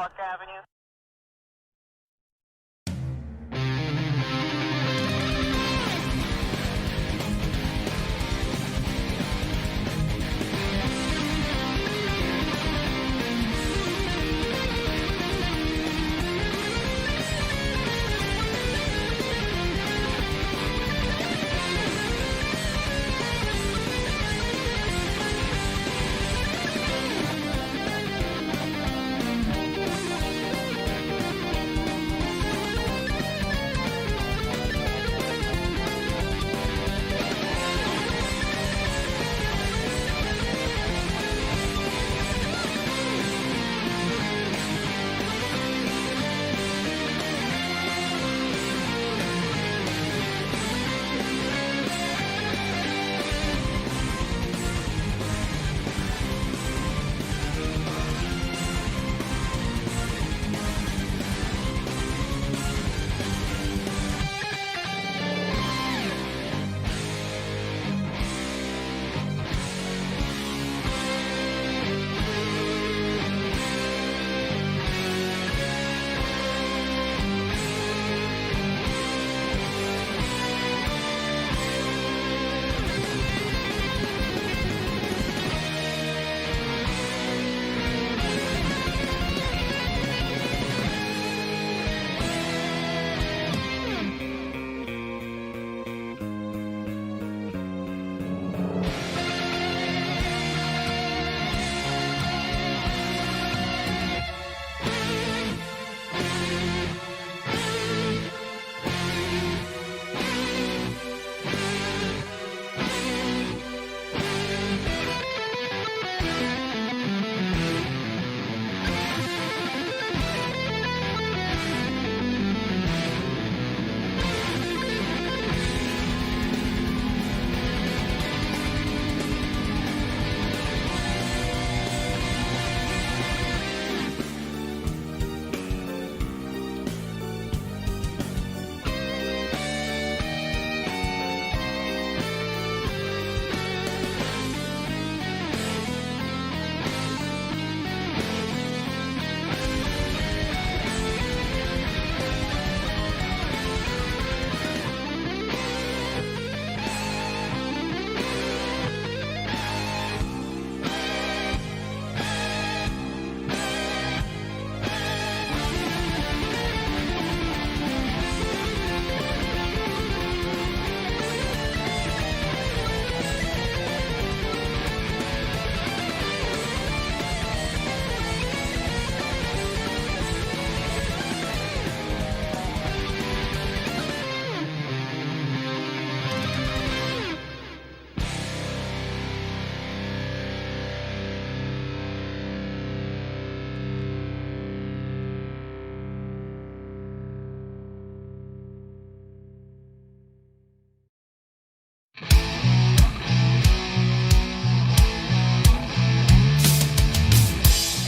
Park Avenue.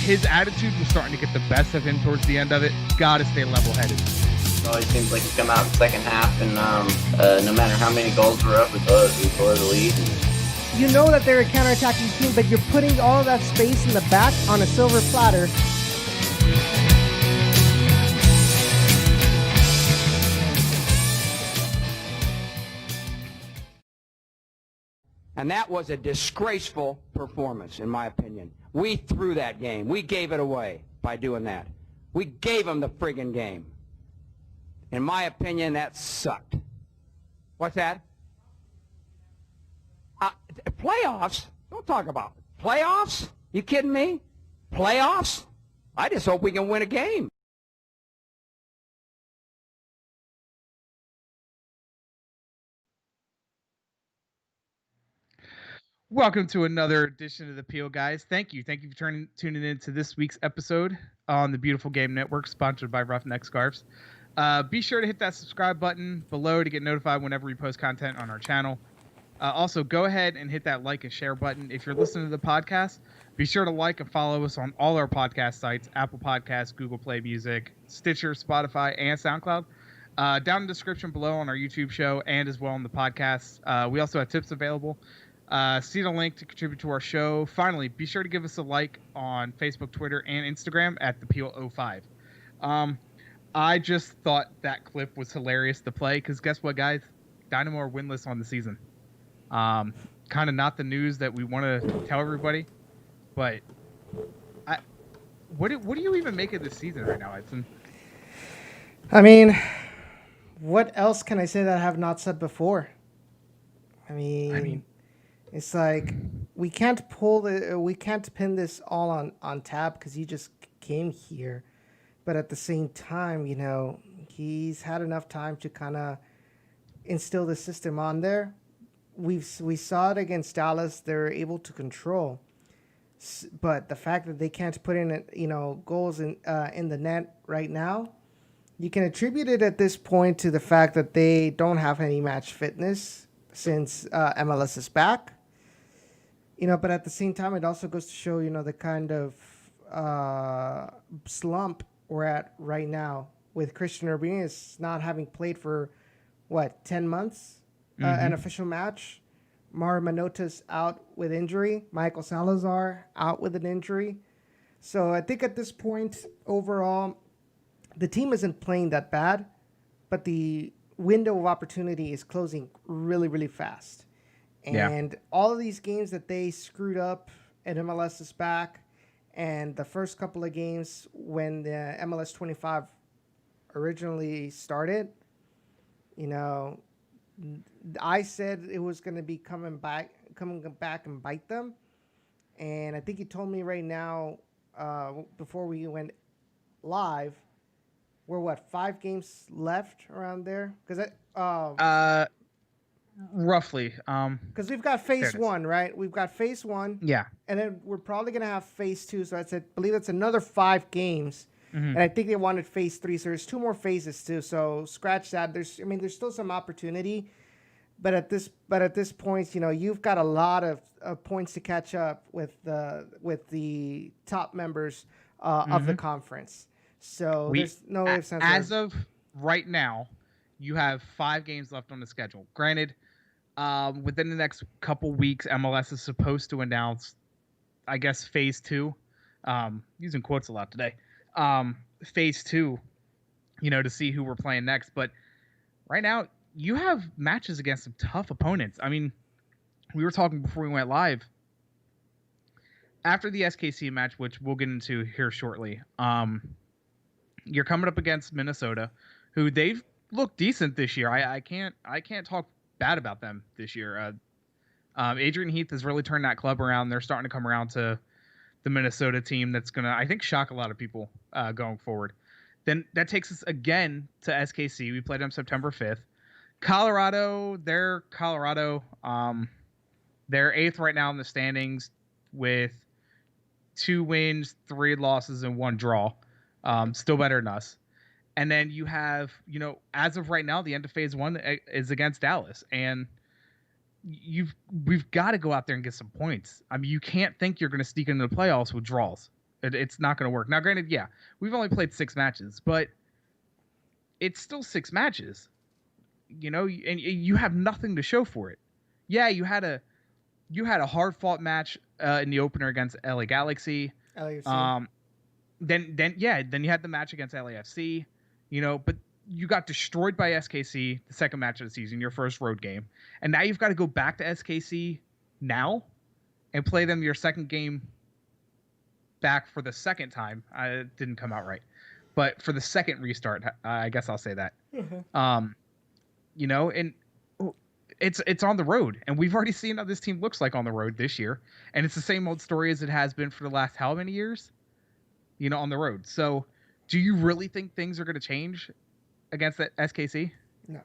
His attitude was starting to get the best of him towards the end of it. Gotta stay level-headed. It always seems like he's come out in the second half, and no matter how many goals we're up, we blow the lead. You know that they're a counterattacking team, but you're putting all of that space in the back on a silver platter. And that was a disgraceful performance, in my opinion. We threw that game. We gave it away by doing that. We gave them the friggin' game. In my opinion, that sucked. What's that? Playoffs? Don't talk about it. Playoffs? You kidding me? Playoffs? I just hope we can win a game. Welcome to another edition of the Peel, guys. Thank you. Thank you for tuning in to this week's episode on the Beautiful Game Network, sponsored by Roughneck Scarves. Be sure to hit that subscribe button below to get notified whenever we post content on our channel. Also, go ahead and hit that like and share button. If you're listening to the podcast, be sure to like and follow us on all our podcast sites, Apple Podcasts, Google Play Music, Stitcher, Spotify, and SoundCloud. Down in the description below on our YouTube show and as well on the podcast. We also have tips available. See the link to contribute to our show. Finally, be sure to give us a like on Facebook, Twitter, and Instagram at the Peel05. I just thought that clip was hilarious to play because guess what, guys? Dynamo are winless on the season. Kind of not the news that we want to tell everybody, but what do you even make of this season right now, Edson? I mean, what else can I say that I have not said before? I mean, it's like we can't pin this all on Tab because he just came here, but at the same time, you know, he's had enough time to kind of instill the system on there. We saw it against Dallas; they're able to control, but the fact that they can't put in goals in the net right now, you can attribute it at this point to the fact that they don't have any match fitness since MLS is back. But at the same time, it also goes to show, the kind of slump we're at right now with Christian Urbanius not having played for, 10 months? An official match. Mario Manotas out with injury. Michael Salazar out with an injury. So I think at this point, overall, the team isn't playing that bad, but the window of opportunity is closing really, really fast. And all of these games that they screwed up and MLS is back, and the first couple of games when the MLS 25 originally started, I said it was going to be coming back and bite them. And I think you told me right now, before we went live, we're 5 games left around there? Because roughly. Because we've got phase 1, right? We've got phase 1. Yeah. And then we're probably going to have phase 2. So I believe it's another 5 games. And I think they wanted phase 3. So there's 2 more phases too. So scratch that. There's still some opportunity. But at this point, you've got a lot of points to catch up with the top members of the conference. So there's no ifs, ands, as of right now, you have 5 games left on the schedule. Granted, within the next couple weeks, MLS is supposed to announce, I guess, phase 2. Using quotes a lot today. Phase 2, to see who we're playing next. But right now, you have matches against some tough opponents. I mean, we were talking before we went live. After the SKC match, which we'll get into here shortly, you're coming up against Minnesota, who they've looked decent this year. I can't talk bad about them this year. Adrian Heath has really turned that club around. They're starting to come around to the Minnesota team that's going to, I think, shock a lot of people going forward. Then that takes us again to SKC. We played them September 5th. Colorado, they're Colorado. They're 8th right now in the standings with 2 wins, 3 losses, and 1 draw. Still better than us. And then you have, as of right now, the end of phase 1 is against Dallas. And we've got to go out there and get some points. I mean, you can't think you're going to sneak into the playoffs with draws. It's not going to work. Now, granted, we've only played 6 matches, but it's still 6 matches. And you have nothing to show for it. Yeah, you had a hard-fought match in the opener against LA Galaxy. LAFC. Then you had the match against LAFC. But you got destroyed by SKC the second match of the season, your first road game, and now you've got to go back to SKC now and play them your second game back for the second time. It didn't come out right, but for the second restart, I guess I'll say that. And it's on the road, and we've already seen how this team looks like on the road this year, and it's the same old story as it has been for the last how many years, on the road. So do you really think things are going to change against the SKC? No.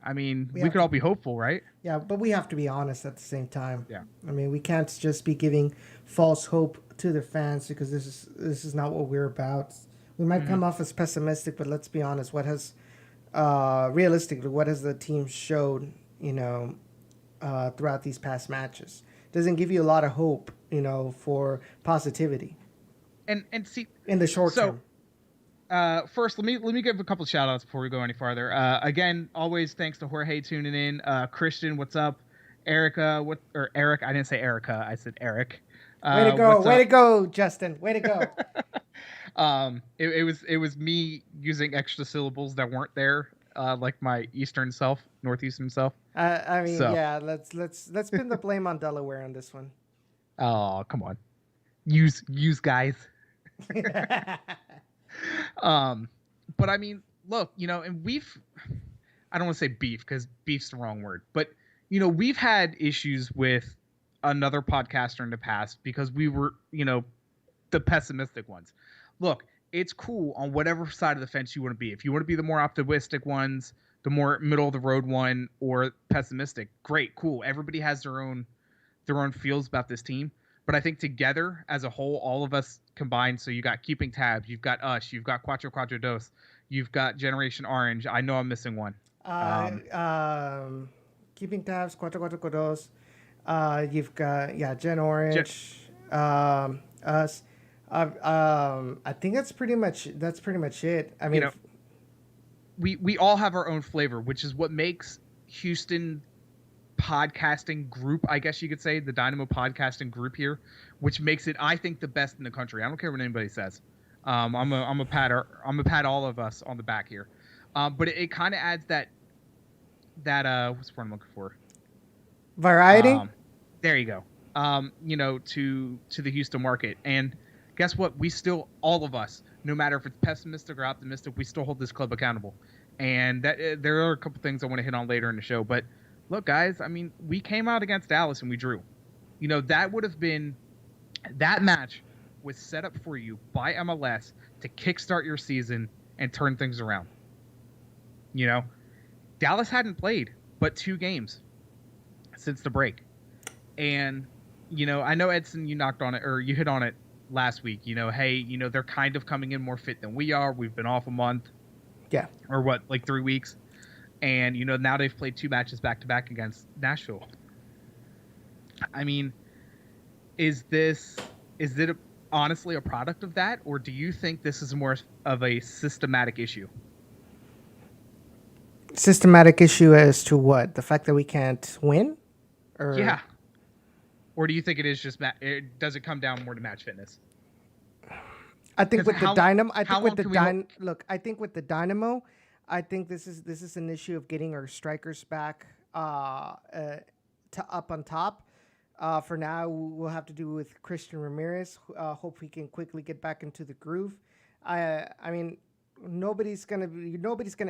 I mean, we could all be hopeful, right? Yeah, but we have to be honest at the same time. Yeah. I mean, we can't just be giving false hope to the fans because this is not what we're about. We might come off as pessimistic, but let's be honest. What has realistically, what has the team showed, throughout these past matches? Doesn't give you a lot of hope, for positivity. And see, in the short term. First, let me give a couple of shout outs before we go any farther. Again, always thanks to Jorge tuning in. Christian, what's up? Erica, or Eric? I didn't say Erica. I said Eric. Way to go! Way to go, Justin! Way to go! It was me using extra syllables that weren't there, like my eastern self, northeastern self. I mean, yeah. Let's pin the blame on Delaware on this one. Oh, come on, use guys. But I mean, look, and I don't want to say beef because beef's the wrong word, but we've had issues with another podcaster in the past because we were, the pessimistic ones. Look, it's cool on whatever side of the fence you want to be. If you want to be the more optimistic ones, the more middle of the road one, or pessimistic, great, cool. Everybody has their own feels about this team. But I think together as a whole, all of us combined, so you got Keeping Tabs, you've got us, you've got Cuatro Cuatro Dos, you've got Generation Orange. I know I'm missing one. Keeping Tabs, Cuatro Cuatro Dos. You've got Gen Orange, us. I think that's pretty much it. I mean, we all have our own flavor, which is what makes Houston podcasting group, I guess you could say, the Dynamo podcasting group here, which makes it, I think, the best in the country. I don't care what anybody says. I'm a pat all of us on the back here. But it kind of adds that what's the word I'm looking for? Variety. There you go. To the Houston market. And guess what? We still, all of us, no matter if it's pessimistic or optimistic, we still hold this club accountable. And that there are a couple things I want to hit on later in the show. But look, guys, I mean, we came out against Dallas and we drew. That would have been, that match was set up for you by MLS to kickstart your season and turn things around. Dallas hadn't played but 2 games since the break. And, I know, Edson, you knocked on it, or you hit on it last week. Hey, they're kind of coming in more fit than we are. We've been off a month. Yeah. Or what, like 3 weeks? And, now they've played 2 matches back-to-back against Nashville. I mean, is it honestly a product of that? Or do you think this is more of a systematic issue? Systematic issue as to what? The fact that we can't win? Or... Yeah. Or do you think it is just does it come down more to match fitness? I think with the Dynamo, I think with the Dynamo, I think this is an issue of getting our strikers back to up on top. For now, we'll have to do with Christian Ramirez. Hope he can quickly get back into the groove. I mean, nobody's gonna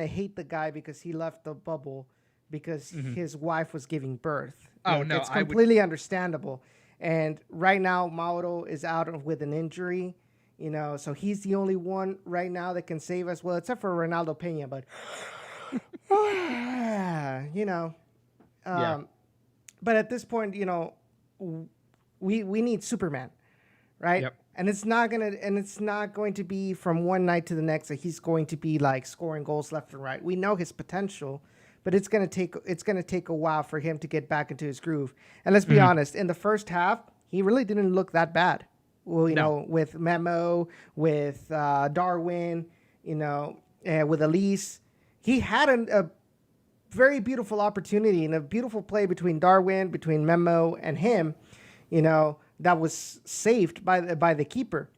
hate the guy because he left the bubble because his wife was giving birth. It's completely understandable. And right now, Mauro is out with an injury. So he's the only one right now that can save us. Well, except for Ronaldo Pena, but But at this point, we need Superman, right? Yep. And it's not going to be from one night to the next that he's going to be like scoring goals left and right. We know his potential, but it's going to take a while for him to get back into his groove. And let's be honest, in the first half, he really didn't look that bad. Well, with Memo, with Darwin, with Elise, he had a very beautiful opportunity and a beautiful play between Darwin, between Memo and him, that was saved by the keeper.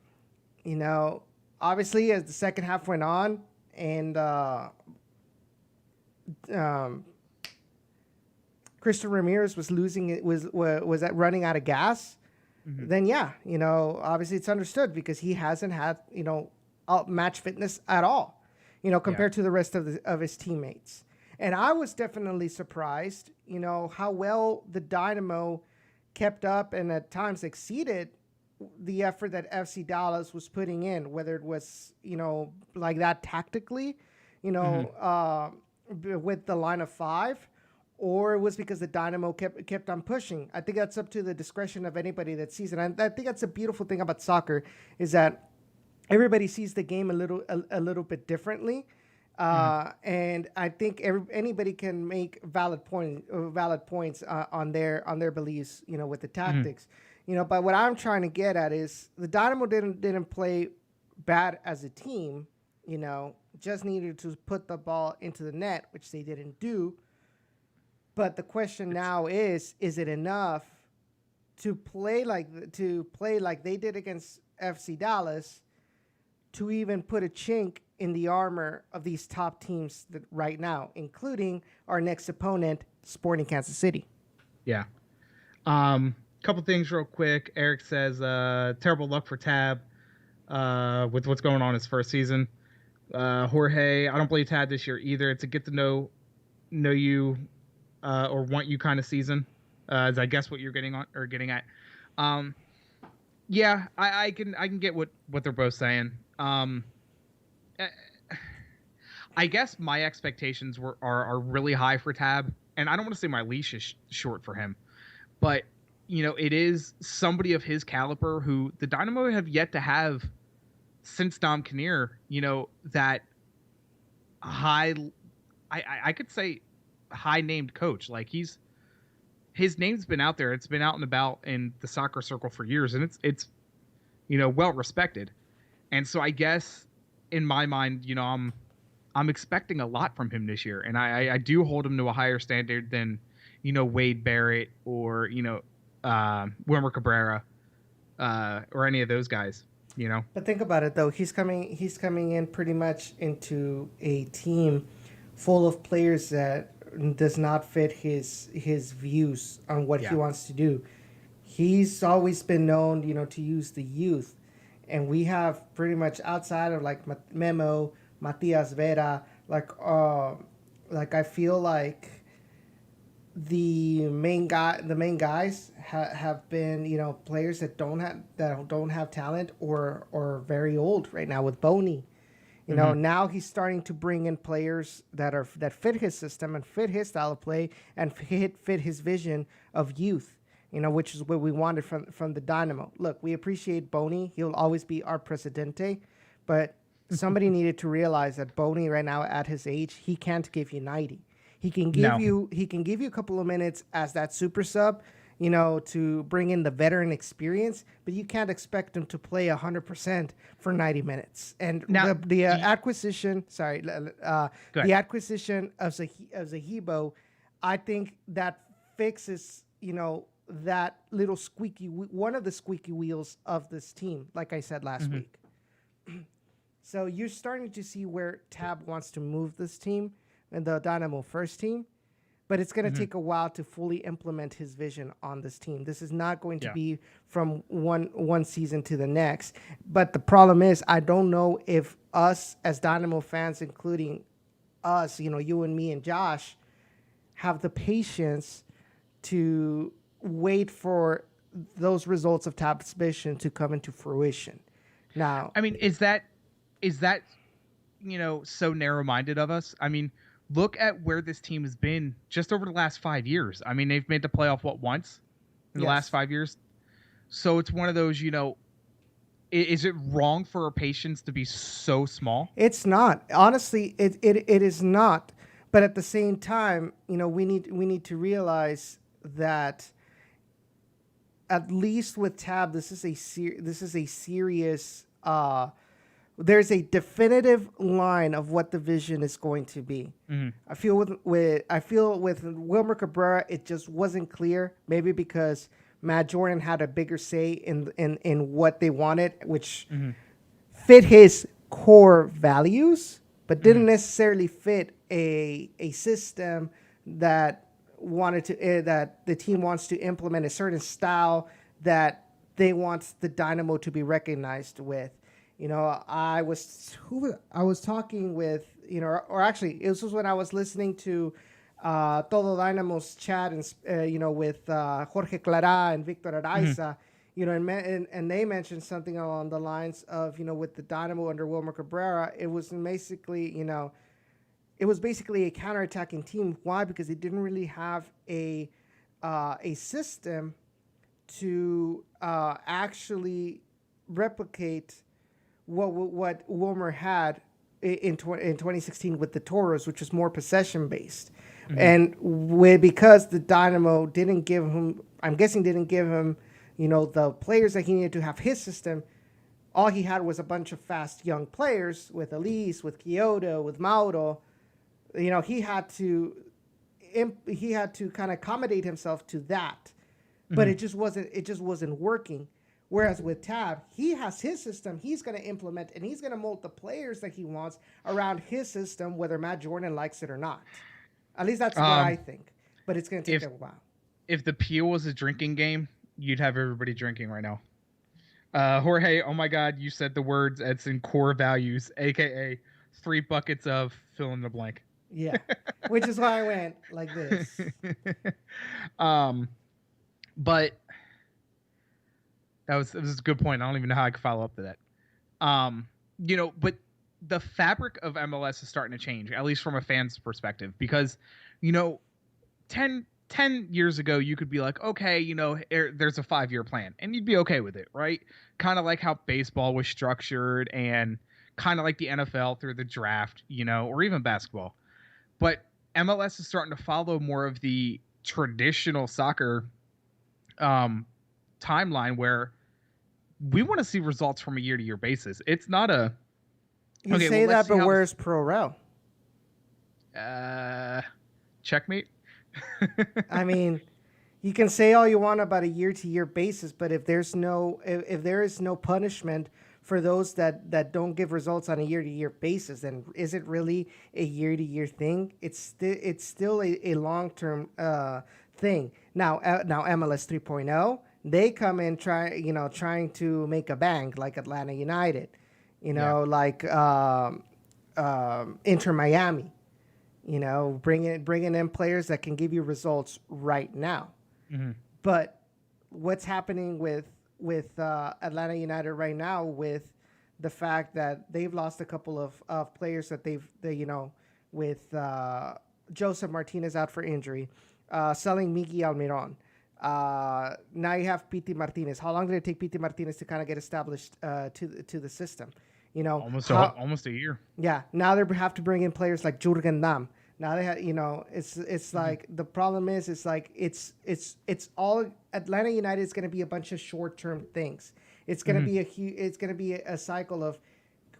Obviously, as the second half went on and Christian Ramirez was running out of gas, then obviously it's understood because he hasn't had match fitness at all, compared to the rest of his teammates. And I was definitely surprised, how well the Dynamo kept up and at times exceeded the effort that FC Dallas was putting in, whether it was, like that tactically, with the line of 5, or it was because the Dynamo kept on pushing. I think that's up to the discretion of anybody that sees it. And I think that's a beautiful thing about soccer is that everybody sees the game a little bit differently. And I think anybody can make valid points on their beliefs, with the tactics, But what I'm trying to get at is the Dynamo didn't play bad as a team, just needed to put the ball into the net, which they didn't do. But the question now is it enough to play like they did against FC Dallas to even put a chink in the armor of these top teams right now, including our next opponent, Sporting Kansas City? Yeah. Couple things real quick. Eric says, terrible luck for Tab with what's going on his first season. Jorge, I don't believe Tab this year either. It's a get to know you or want you kind of season, is I guess what you're getting at. Yeah, I can get what they're both saying. I guess my expectations are really high for Tab, and I don't want to say my leash is short for him, but it is somebody of his caliber who the Dynamo have yet to have since Dom Kinnear. That high, I could say high named coach. Like his name's been out there. It's been out and about in the soccer circle for years, and it's well respected. And so I guess in my mind, I'm expecting a lot from him this year, and I do hold him to a higher standard than Wade Barrett or Wilmer Cabrera or any of those guys. But think about it though. He's coming in pretty much into a team full of players that does not fit his views on what he wants to do. He's always been known, to use the youth, and we have pretty much outside of like Memo, Matias Vera, like I feel like the main guys have been players that don't have talent or very old right now with Boney. Now he's starting to bring in players that fit his system and fit his style of play and fit his vision of youth, which is what we wanted from the Dynamo. Look, we appreciate Boney. He'll always be our presidente, but somebody needed to realize that Boney right now at his age, he can't give you 90. He can give you a couple of minutes as that super sub, to bring in the veteran experience, but you can't expect him to play 100% for 90 minutes. And now, the acquisition of Zahibo, I think that fixes, that little one of the squeaky wheels of this team, like I said last week. So you're starting to see where Tab wants to move this team and the Dynamo first team, but it's going to take a while to fully implement his vision on this team. This is not going to be from one season to the next. But the problem is, I don't know if us as Dynamo fans, including us, you and me and Josh, have the patience to wait for those results of Tab's vision to come into fruition. Now, I mean, is that so narrow-minded of us? I mean, look at where this team has been just over the last 5 years. I mean, they've made the playoff once in the last 5 years. So it's one of those, is it wrong for our patience to be so small? It's not. Honestly, it is not. But at the same time, we need to realize that at least with Tab, this is a serious. There's a definitive line of what the vision is going to be. I feel with Wilmer Cabrera, it just wasn't clear. Maybe because Matt Jordan had a bigger say in what they wanted, which fit his core values, but didn't necessarily fit a system that that the team wants to implement a certain style that they want the Dynamo to be recognized with. I was talking with, or actually, this was when I was listening to Todo Dynamo's chat and, with Jorge Clara and Victor Araiza, and they mentioned something along the lines of, with the Dynamo under Wilmer Cabrera, it was basically, a counterattacking team. Why? Because they didn't really have a system to actually replicate what Wilmer had in 2016 with the Toros, which was more possession based, and because the Dynamo didn't give him the players that he needed to have his system. All he had was a bunch of fast young players with Elise, with Kyoto, with Mauro. He had to he had to kind of accommodate himself to that, but it just wasn't working. Whereas with Tab, he has his system he's going to implement, and he's going to mold the players that he wants around his system, whether Matt Jordan likes it or not. At least that's what I think. But it's going to take a while. If the Peel was a drinking game, you'd have everybody drinking right now. Jorge, oh my God, you said the words Edson core values, a.k.a. 3 buckets of fill in the blank. Yeah, which is why I went like this. But that was a good point. I don't even know how I could follow up to that. But the fabric of MLS is starting to change, at least from a fan's perspective, because, 10 years ago, you could be like, okay, there's a 5-year plan, and you'd be okay with it, right? Kind of like how baseball was structured, and kind of like the NFL through the draft, or even basketball. But MLS is starting to follow more of the traditional soccer timeline, where we want to see results from a year-to-year basis. It's not a... You say that, but where's Pro Rel? Checkmate. I mean, you can say all you want about a year-to-year basis, but if there is no punishment for those that don't give results on a year-to-year basis, then is it really a year-to-year thing? It's still a long-term thing. Now MLS 3.0, they come in trying to make a bang like Atlanta United, like Inter Miami. Bringing in players that can give you results right now. Mm-hmm. But what's happening with Atlanta United right now, with the fact that they've lost a couple of players that with Joseph Martinez out for injury, selling Miggy Almiron. Now you have Pity Martinez. How long did it take Pity Martinez to kind of get established to the system? Almost a year. Yeah. Now they have to bring in players like Jurgen Damm. Now they have, it's like the problem is it's all Atlanta United is going to be a bunch of short-term things. It's going to be a cycle of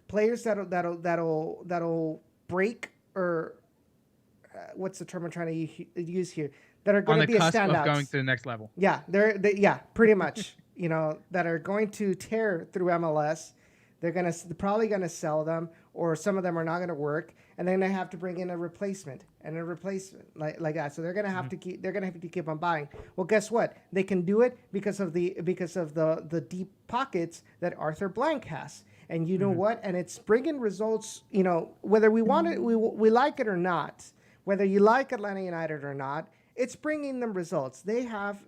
players that'll break, or what's the term I'm trying to use here, that are going to be a standout. On the cusp of going to the next level. Yeah, they're pretty much, that are going to tear through MLS. They're probably gonna sell them, or some of them are not gonna work, and then they have to bring in a replacement like that. So they're gonna have to keep on buying. Well, guess what? They can do it because of the deep pockets that Arthur Blank has, and you know what? And it's bringing results. Whether we want it, we like it or not. Whether you like Atlanta United or not, it's bringing them results. They have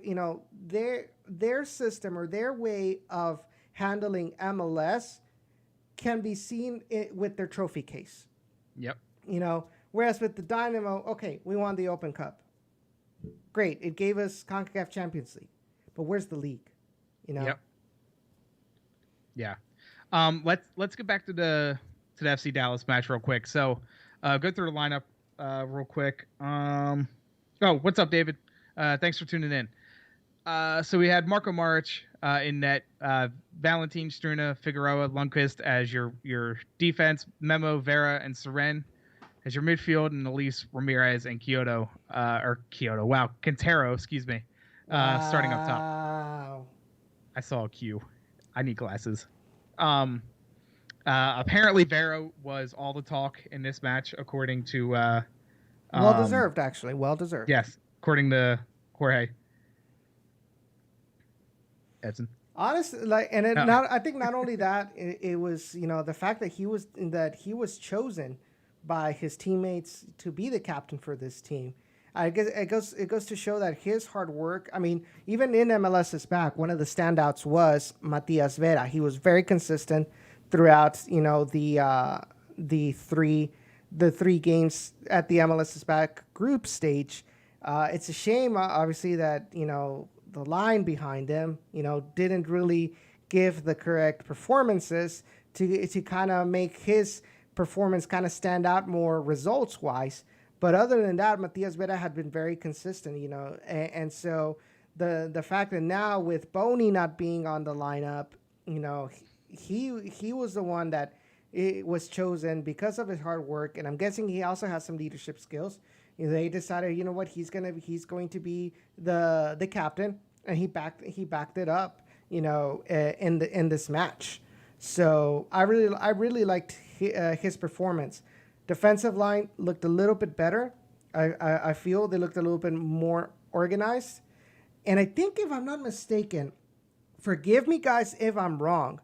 their system or their way of handling MLS can be seen with their trophy case. Yep. Whereas with the Dynamo, okay, we won the Open Cup. Great. It gave us CONCACAF Champions League. But where's the league? Yep. Yeah. Let's get back to the FC Dallas match real quick. So, go through the lineup real quick. What's up, David? Thanks for tuning in. So we had Marco Maric in net, Valentin, Struna, Figueroa, Lundqvist as your defense, Memo, Vera, and Seren as your midfield, and Elise, Ramirez, and Quintero, excuse me, starting up top. I saw a Q. I need glasses. Apparently Vera was all the talk in this match, according to... well-deserved, actually. Well-deserved. Yes, according to Jorge. Edson. Honestly, I think not only that, it was the fact that he was chosen by his teammates to be the captain for this team. I guess it goes to show that his hard work. I mean, even in MLS's back, one of the standouts was Matias Vera. He was very consistent throughout the three games at the MLS's back group stage. It's a shame, obviously, that the line behind him, didn't really give the correct performances to kind of make his performance kind of stand out more results-wise. But other than that, Matias Vera had been very consistent, and so the fact that now with Boney not being on the lineup, he was the one that was chosen because of his hard work, and I'm guessing he also has some leadership skills. They decided, you know what, he's going to be the captain, and he backed it up, in this match. So I really liked his performance. Defensive line looked a little bit better. I feel they looked a little bit more organized. And I think, if I'm not mistaken, forgive me guys if I'm wrong,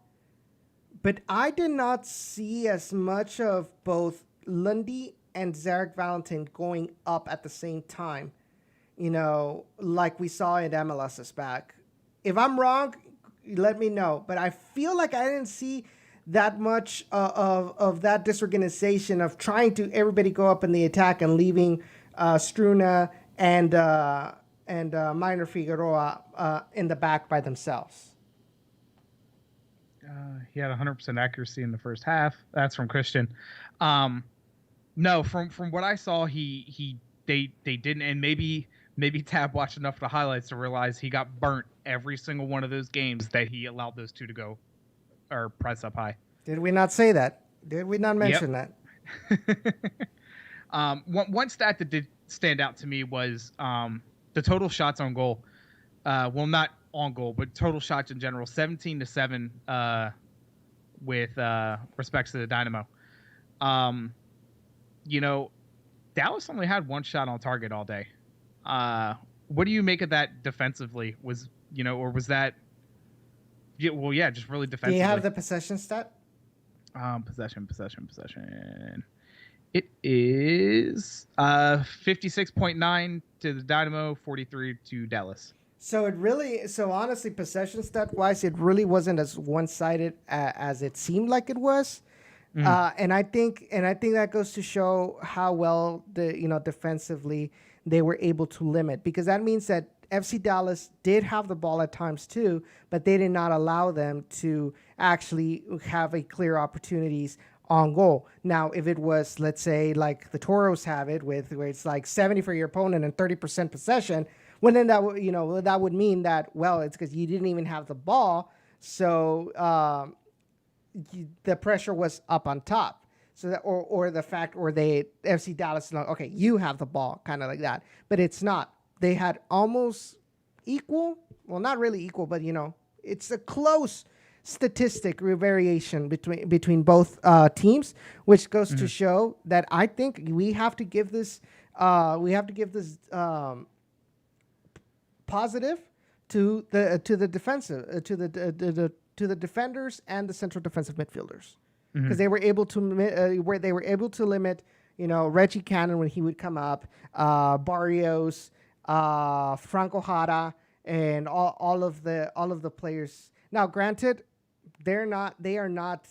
but I did not see as much of both Lundy and Zarek Valentin going up at the same time, like we saw in MLS's back. If I'm wrong, let me know. But I feel like I didn't see that much of that disorganization of trying to everybody go up in the attack and leaving Struna and Minor Figueroa in the back by themselves. He had 100% accuracy in the first half. That's from Christian. No, from what I saw, they didn't, and maybe Tab watched enough of the highlights to realize he got burnt every single one of those games that he allowed those two to go or press up high. Did we not say that? Did we not mention that? One stat that did stand out to me was the total shots on goal. Well, not on goal, but total shots in general, 17-7 with respects to the Dynamo. Dallas only had one shot on target all day. What do you make of that defensively? Or was that? Yeah, just really defensively. Do you have the possession stat? Possession. It is 56.9 to the Dynamo, 43 to Dallas. So honestly, possession stat wise, it really wasn't as one-sided as it seemed like it was. And I think that goes to show how well defensively they were able to limit, because that means that FC Dallas did have the ball at times too, but they did not allow them to actually have a clear opportunities on goal. Now, if it was, let's say, like the Toros have it where it's like 70 for your opponent and 30% possession, well, then that would mean that, well, it's because you didn't even have the ball, so the pressure was up on top. So that, or the fact, or FC Dallas, okay, you have the ball, kind of like that, but it's not. They had almost equal, well, not really equal, but it's a close statistic variation between both teams, which goes to show that I think we have to give this positive to the defensive to the defenders and the central defensive midfielders, because they were able to limit Reggie Cannon when he would come up, Barrios, Franco Jara, and all of the players. Now, granted, they are not.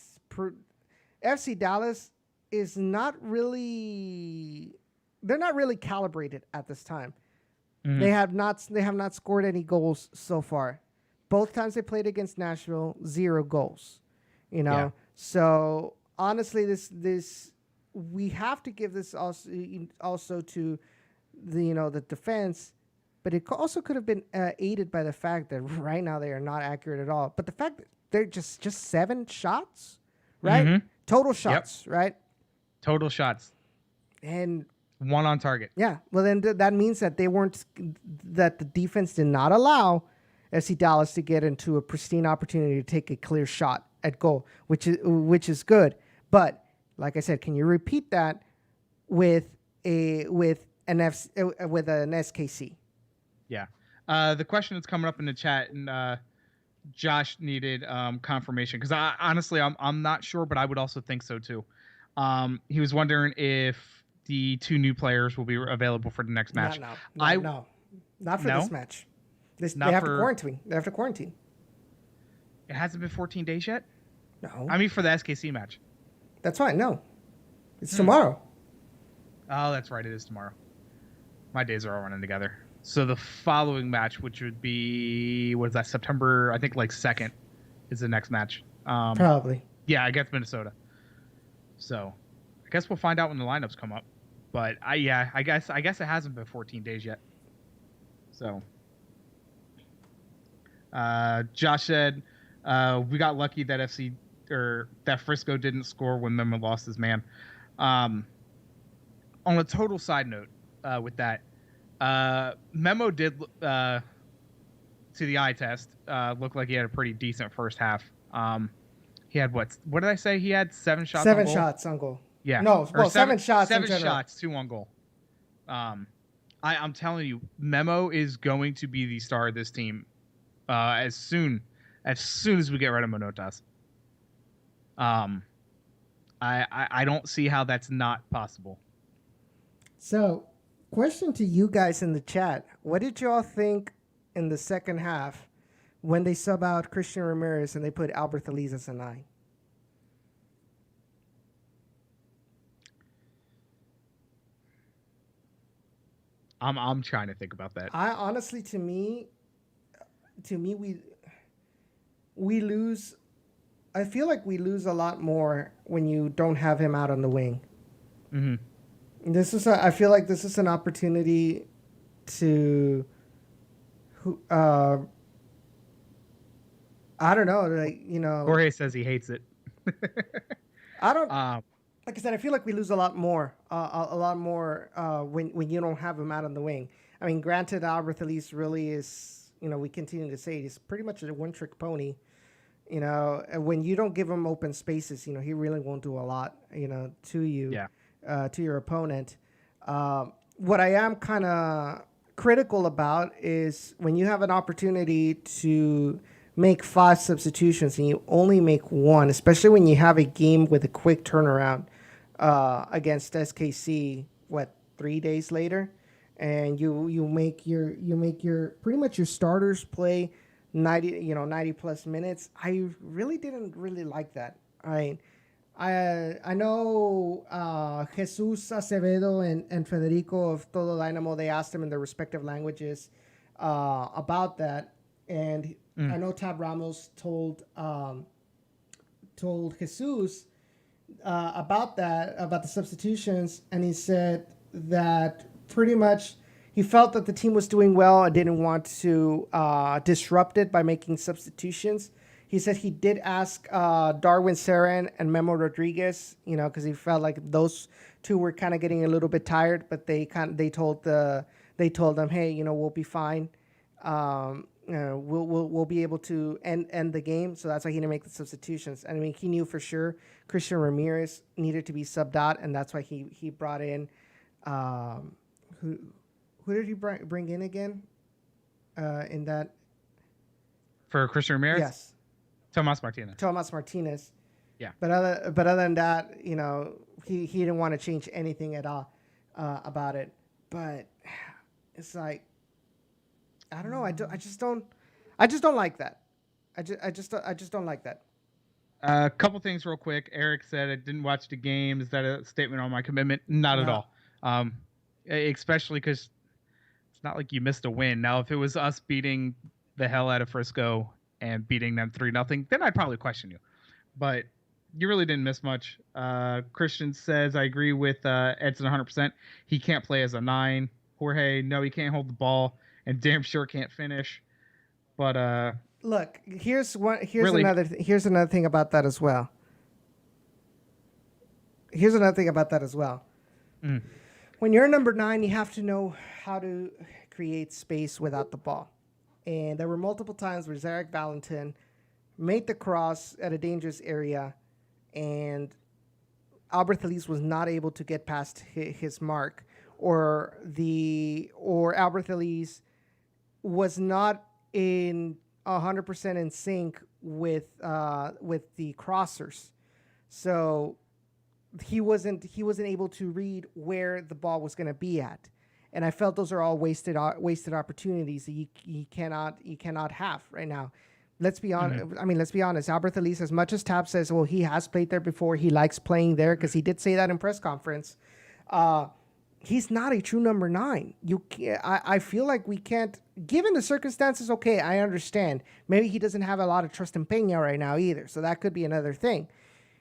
FC Dallas is not really. They're not really calibrated at this time. They have not scored any goals so far. Both times they played against Nashville, 0 goals. Yeah. So honestly, this we have to give this also to the defense, but it also could have been aided by the fact that right now they are not accurate at all. But the fact that they're just 7 shots, right? Total shots, right? Total shots. And 1 on target. Yeah. Well, then that means that that the defense did not allow FC Dallas to get into a pristine opportunity to take a clear shot at goal, which is good. But like I said, can you repeat that with an SKC? Yeah. The question that's coming up in the chat, and Josh needed confirmation, because honestly I'm not sure, but I would also think so too. He was wondering if the 2 new players will be available for the next match. No, not for this match. They have to quarantine. They have to quarantine. It hasn't been 14 days yet? No. I mean, for the SKC match. That's fine. No. It's tomorrow. Oh, that's right. It is tomorrow. My days are all running together. So the following match, which would be, what is that, September, I think, 2nd, is the next match. Probably. Yeah, against Minnesota. So I guess we'll find out when the lineups come up. But I guess it hasn't been 14 days yet. So Josh said we got lucky that that Frisco didn't score when Memo lost his man. On a total side note, with that. Memo did to the eye test look like he had a pretty decent first half. He had what did I say? He had 7 shots on goal? 7 shots on goal. Yeah. No, well, 7 shots in 7 general. shots, 2 on goal. I'm telling you, Memo is going to be the star of this team as soon as we get rid of Manotas. I don't see how that's not possible. So, question to you guys in the chat. What did y'all think in the second half when they sub out Christian Ramirez and they put Albert Elise as a 9? I'm trying to think about that. I honestly, to me, we lose. I feel like we lose a lot more when you don't have him out on the wing. Mm-hmm. I feel like this is an opportunity to, I don't know, like, you know. Jorge says he hates it. I don't. Like I said, I feel like we lose a lot more when you don't have him out on the wing. I mean, granted, Albert Elise really is, you know, we continue to say he's pretty much a one-trick pony. You know, and when you don't give him open spaces, you know, he really won't do a lot, you know, to you, to your opponent. What I am kind of critical about is when you have an opportunity to make 5 substitutions and you only make 1, especially when you have a game with a quick turnaround against SKC, 3 days later, and you make your pretty much your starters play 90 plus minutes. I really didn't really like that. I know Jesus Acevedo and Federico of Todo Dynamo, they asked him in their respective languages about that, and I know Tab Ramos told Jesus about the substitutions, and he said that pretty much he felt that the team was doing well and didn't want to disrupt it by making substitutions. He said he did ask Darwin Saran and Memo Rodriguez, you know, because he felt like those 2 were kind of getting a little bit tired, but they told them, hey, you know, we'll be fine. We'll be able to end the game. So that's why he didn't make the substitutions. I mean, he knew for sure Christian Ramirez needed to be subbed out, and that's why he brought in who did he bring in again? In that for Christian Ramirez? Yes. Tomas Martinez. Yeah. But other than that, you know, he didn't want to change anything at all about it. But it's like, I don't know. I just don't like that. I just don't like that. A couple things real quick. Eric said I didn't watch the game. Is that a statement on my commitment? Not at all. Especially because it's not like you missed a win. Now, if it was us beating the hell out of Frisco and beating them 3-0, then I'd probably question you. But you really didn't miss much. Christian says, I agree with Edson 100%. He can't play as a 9. Jorge, no, he can't hold the ball, and damn sure can't finish. But look, here's really, another thing about that as well. When you're number 9, you have to know how to create space without the ball. And there were multiple times where Zarek Valentin made the cross at a dangerous area, and Albert Elise was not able to get past his mark, or Albert Elise was not in 100% in sync with the crossers, so he wasn't able to read where the ball was going to be at. And I felt those are all wasted opportunities that you cannot have right now. Let's be honest. Mm-hmm. I mean, let's be honest. Albert Elise, as much as Tab says, well, he has played there before. He likes playing there because he did say that in press conference. He's not a true number 9. I feel like we can't, given the circumstances. Okay, I understand. Maybe he doesn't have a lot of trust in Peña right now either, so that could be another thing.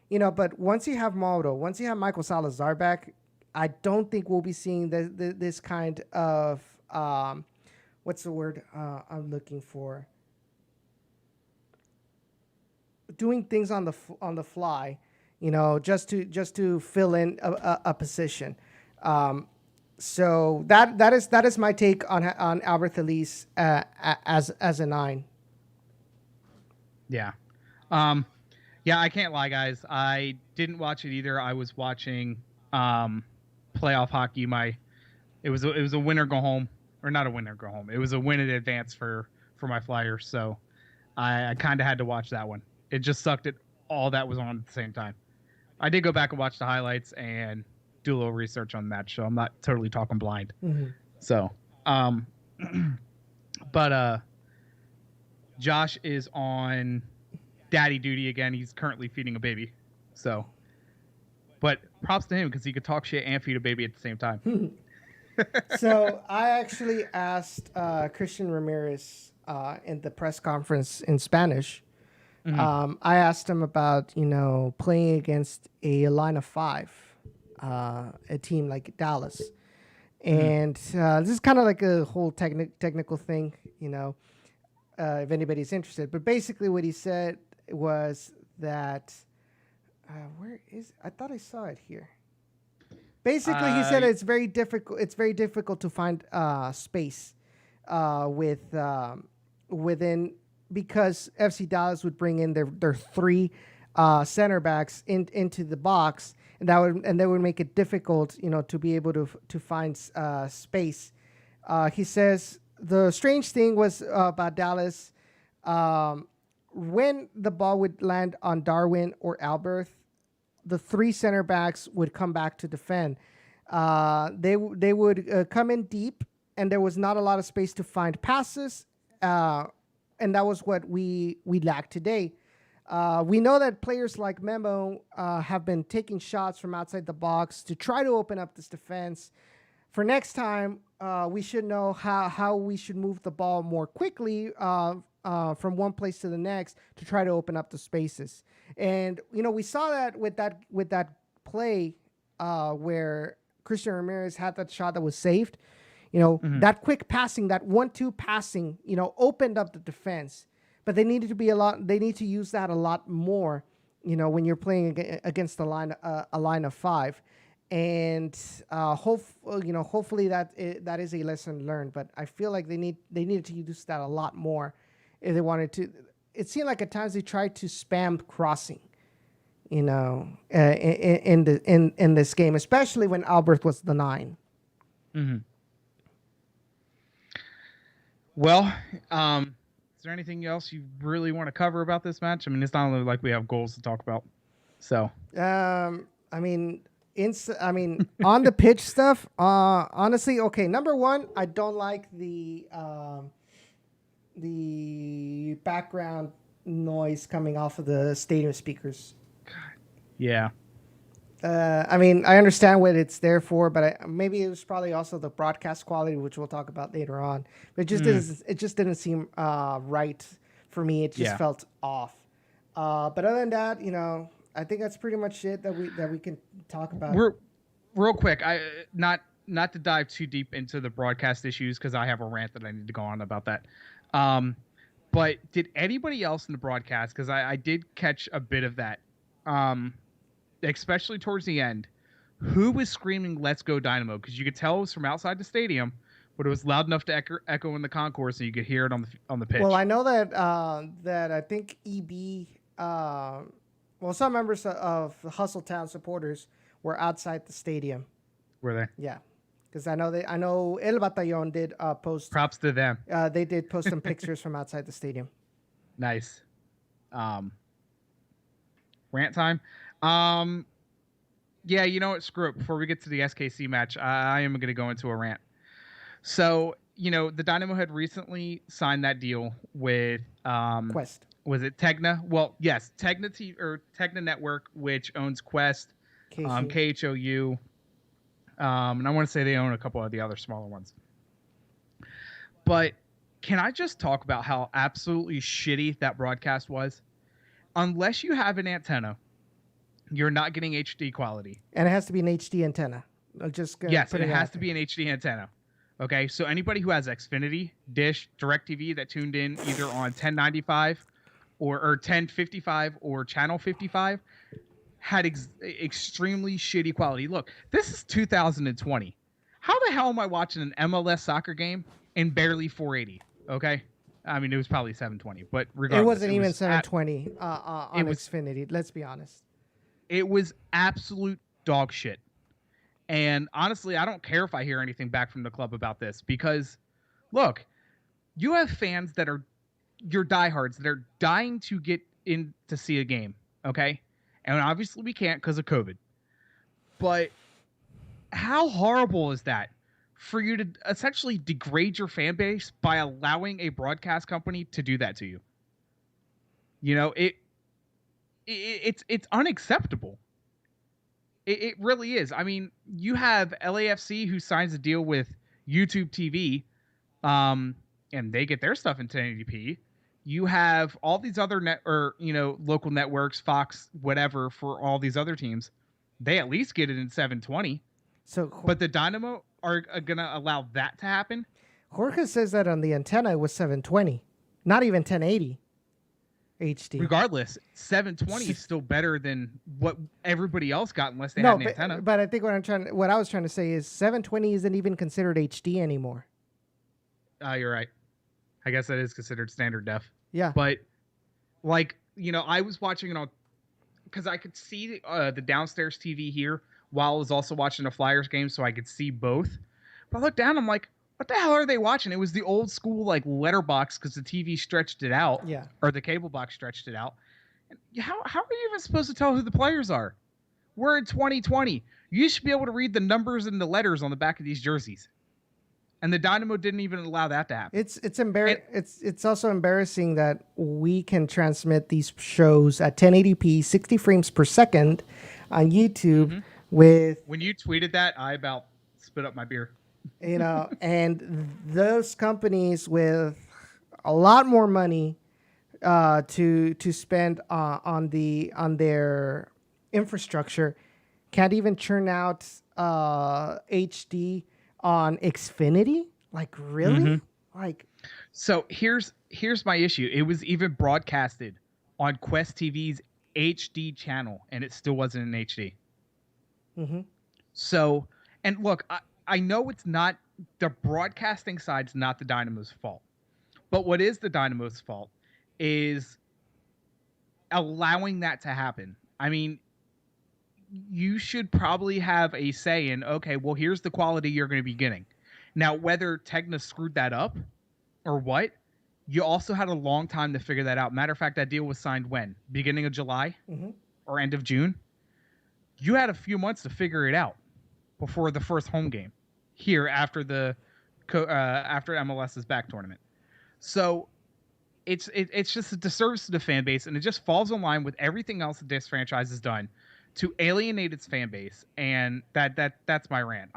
You know, but once you have Mauro, once you have Michael Salazar back, I don't think we'll be seeing this kind of what's the word I'm looking for? Doing things on the fly, you know, just to fill in a position. So that is my take on Albert Elise as a 9. Yeah. Yeah, I can't lie, guys. I didn't watch it either. I was watching playoff hockey. It was a win or go home, or not a win or go home. It was a win in advance for my Flyers. So I kind of had to watch that one. It just sucked at all that was on at the same time. I did go back and watch the highlights and do a little research on the match, so I'm not totally talking blind. Mm-hmm. So, but Josh is on daddy duty again. He's currently feeding a baby. So, but props to him because he could talk shit and feed a baby at the same time. So I actually asked Christian Ramirez in the press conference in Spanish. Mm-hmm. I asked him about, playing against a line of 5, a team like Dallas. And this is kind of like a whole technical thing, if anybody's interested. But basically what he said was that, I thought I saw it here. Basically, he said it's very difficult. It's very difficult to find space within, because FC Dallas would bring in their 3 center backs into the box, and that would make it difficult, to be able to find space. He says the strange thing was about Dallas, when the ball would land on Darwin or Albert, the 3 center backs would come back to defend. They would come in deep, and there was not a lot of space to find passes, and that was what we lacked today. We know that players like Memo have been taking shots from outside the box to try to open up this defense. For next time, we should know how we should move the ball more quickly from one place to the next to try to open up the spaces. And we saw that with that play where Christian Ramirez had that shot that was saved. That quick passing, that 1-2 passing, opened up the defense. But they need to use that a lot more, when you're playing against a line of 5. And hopefully that is a lesson learned. But I feel like they needed to use that a lot more if they wanted to. It seemed like at times they tried to spam crossing, in this game, especially when Albert was the 9. Mm-hmm. Well, is there anything else you really want to cover about this match? I mean, it's not only like we have goals to talk about. So, on the pitch stuff, honestly, okay. Number one, I don't like the background noise coming off of the stadium speakers. Yeah. I understand what it's there for, but maybe it was probably also the broadcast quality, which we'll talk about later on. But it just didn't seem right for me. It just felt off. But other than that, I think that's pretty much it that we can talk about. Real quick, not to dive too deep into the broadcast issues because I have a rant that I need to go on about that. But did anybody else in the broadcast? Because I did catch a bit of that. Especially towards the end, who was screaming "Let's go Dynamo"? Because you could tell it was from outside the stadium, but it was loud enough to echo in the concourse, and you could hear it on the pitch. Well, I know that I think EB, some members of the Hustle Town supporters were outside the stadium. Were they? Yeah, because I know El Batallón did post. Props to them. They did post some pictures from outside the stadium. Nice. Rant time. Yeah, you know what? Screw it. Before we get to the SKC match, I am going to go into a rant. So, the Dynamo had recently signed that deal with Quest. Was it Tegna? Well, yes, Tegna Network, which owns Quest, KHOU, and I want to say they own a couple of the other smaller ones. But can I just talk about how absolutely shitty that broadcast was? Unless you have an antenna, you're not getting HD quality. And it has to be an HD antenna. Yes, it has to be an HD antenna. Okay, so anybody who has Xfinity, Dish, DirecTV that tuned in either on 1095 or 1055 or channel 55 had extremely shitty quality. Look, this is 2020. how the hell am I watching an MLS soccer game in barely 480? Okay. I mean, it was probably 720, but regardless. It wasn't even 720 on Xfinity, let's be honest. It was absolute dog shit. And honestly, I don't care if I hear anything back from the club about this because, look, you have fans that are your diehards that are dying to get in to see a game, okay? And obviously we can't because of COVID. But how horrible is that for you to essentially degrade your fan base by allowing a broadcast company to do that to you? You know, it's unacceptable. It really is. I mean, you have LAFC who signs a deal with YouTube TV, and they get their stuff in 1080p. You have all these other local networks, Fox, whatever, for all these other teams. They at least get it in 720. But the Dynamo are going to allow that to happen? Jorge says that on the antenna it was 720, not even 1080 HD. Regardless, 720 is still better than what everybody else got unless they had an antenna. But I think what I was trying to say is 720 isn't even considered HD anymore. You're right. I guess that is considered standard def. Yeah. But I was watching it on because I could see the downstairs TV here while I was also watching the Flyers game, so I could see both. But I looked down, I'm like, what the hell are they watching? It was the old school letterbox because the TV stretched it out. Yeah. Or the cable box stretched it out. And how are you even supposed to tell who the players are? We're in 2020. You should be able to read the numbers and the letters on the back of these jerseys. And the Dynamo didn't even allow that to happen. It's also embarrassing that we can transmit these shows at 1080p, 60 frames per second on YouTube with. When you tweeted that, I about spit up my beer. And those companies with a lot more money to spend on their infrastructure can't even churn out HD on Xfinity. Like, really? So here's my issue. It was even broadcasted on Quest TV's HD channel, and it still wasn't in HD. So, and look, I know it's not the broadcasting side's not the Dynamo's fault, but what is the Dynamo's fault is allowing that to happen. I mean, you should probably have a say in, okay, well, here's the quality you're going to be getting. Now, whether Tegna screwed that up or what, you also had a long time to figure that out. Matter of fact, that deal was signed when? Beginning of July or end of June? You had a few months to figure it out before the first home game here after after MLS's back tournament. So it's just a disservice to the fan base, and it just falls in line with everything else that this franchise has done to alienate its fan base, and that's my rant.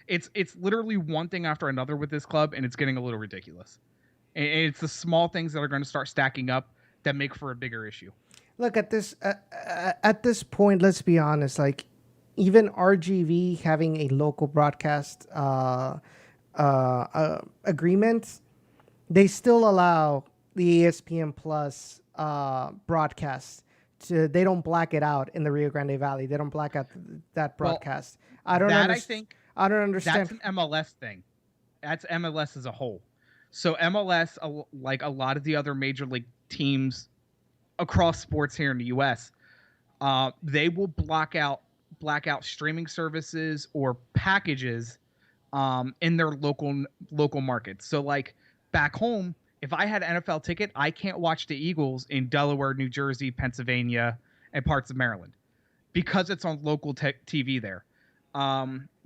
It's literally one thing after another with this club, and it's getting a little ridiculous. And it's the small things that are going to start stacking up that make for a bigger issue. Look at this point. Let's be honest. Like, even RGV having a local broadcast agreement, they still allow the ESPN Plus broadcast. They don't black it out in the Rio Grande Valley. They don't black out that broadcast. Well, I don't understand. That's an MLS thing. That's MLS as a whole. So MLS, like a lot of the other major league teams across sports here in the U.S., they will black out streaming services or packages in their local markets. So like back home, if I had an NFL ticket, I can't watch the Eagles in Delaware, New Jersey, Pennsylvania, and parts of Maryland because it's on local TV there.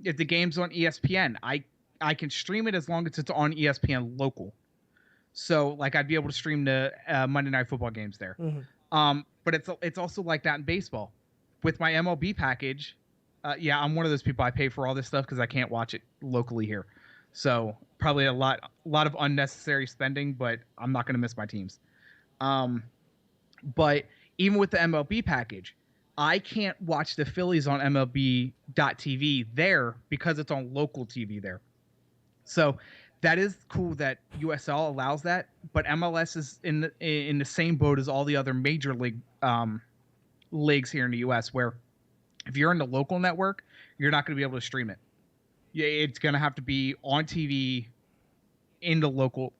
If the game's on ESPN, I can stream it as long as it's on ESPN local. So like I'd be able to stream the Monday Night Football games there. But it's also like that in baseball. With my MLB package, I'm one of those people. I pay for all this stuff because I can't watch it locally here. So probably a lot of unnecessary spending, but I'm not going to miss my teams. But even with the MLB package, I can't watch the Phillies on MLB.TV there because it's on local TV there. So that is cool that USL allows that, but MLS is in the same boat as all the other major league leagues here in the US, where if you're in the local network, you're not going to be able to stream it. it's going to have to be on TV in the local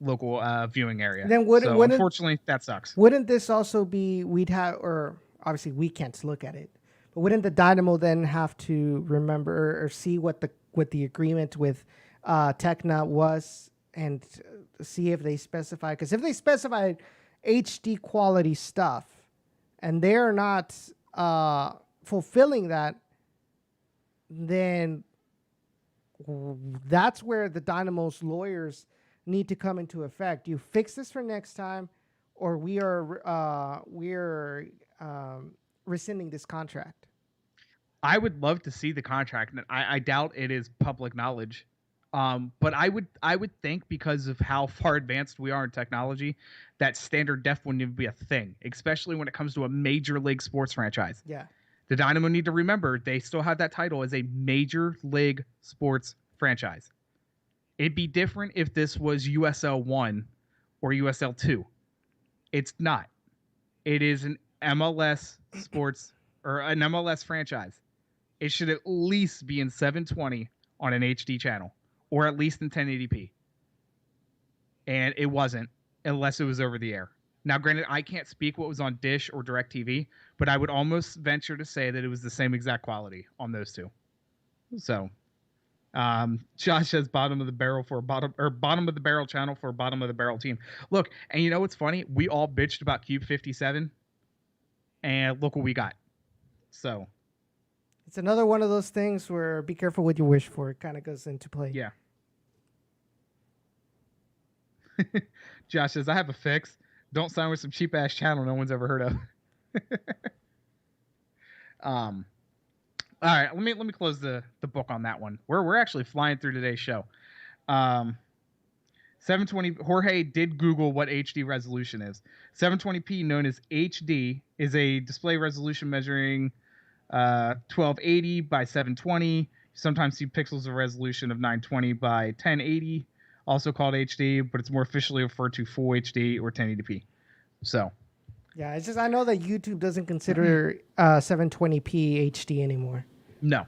viewing area. Then unfortunately, that sucks. Wouldn't this also be or obviously we can't look at it, but wouldn't the Dynamo then have to remember or see what the agreement with Tecna was and see if they specify? Because if they specify HD quality stuff and they're not fulfilling that, then that's where the Dynamo's lawyers need to come into effect. You fix this for next time, or we're rescinding this contract. I would love to see the contract, and I doubt it is public knowledge. But I would think, because of how far advanced we are in technology, that standard def wouldn't even be a thing, especially when it comes to a major league sports franchise. Yeah. The Dynamo need to remember they still have that title as a major league sports franchise. It'd be different if this was USL 1 or USL 2. It's not. It is an MLS sports or an MLS franchise. It should at least be in 720 on an HD channel, or at least in 1080p. And it wasn't, unless it was over the air. Now, granted, I can't speak what was on Dish or DirecTV, but I would almost venture to say that it was the same exact quality on those two. So, Josh says bottom of the barrel channel for bottom of the barrel team. Look, and you know what's funny? We all bitched about Cube 57, and look what we got. So, it's another one of those things where be careful what you wish for. It kind of goes into play. Yeah. Josh says, I have a fix. Don't sign with some cheap ass channel no one's ever heard of. All right, let me close the book on that one. We're actually flying through today's show. 720. Jorge did Google what HD resolution is. 720p, known as HD, is a display resolution measuring 1280 by 720. You sometimes see pixels of resolution of 920 by 1080, also called HD, but it's more officially referred to Full HD or 1080p. So, yeah, it's just I know that YouTube doesn't consider 720p HD anymore. No.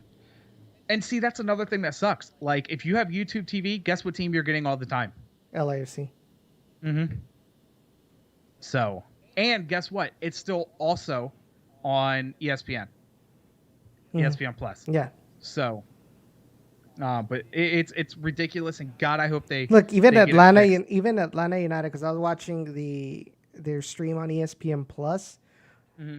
And see, that's another thing that sucks. Like, if you have YouTube TV, guess what team you're getting all the time? LAFC. Mm-hmm. So, and guess what? It's still also on ESPN. ESPN Plus. Yeah. So, but it's ridiculous, and God, I hope they look. Even they Atlanta United, because I was watching their stream on ESPN Plus. Mm-hmm.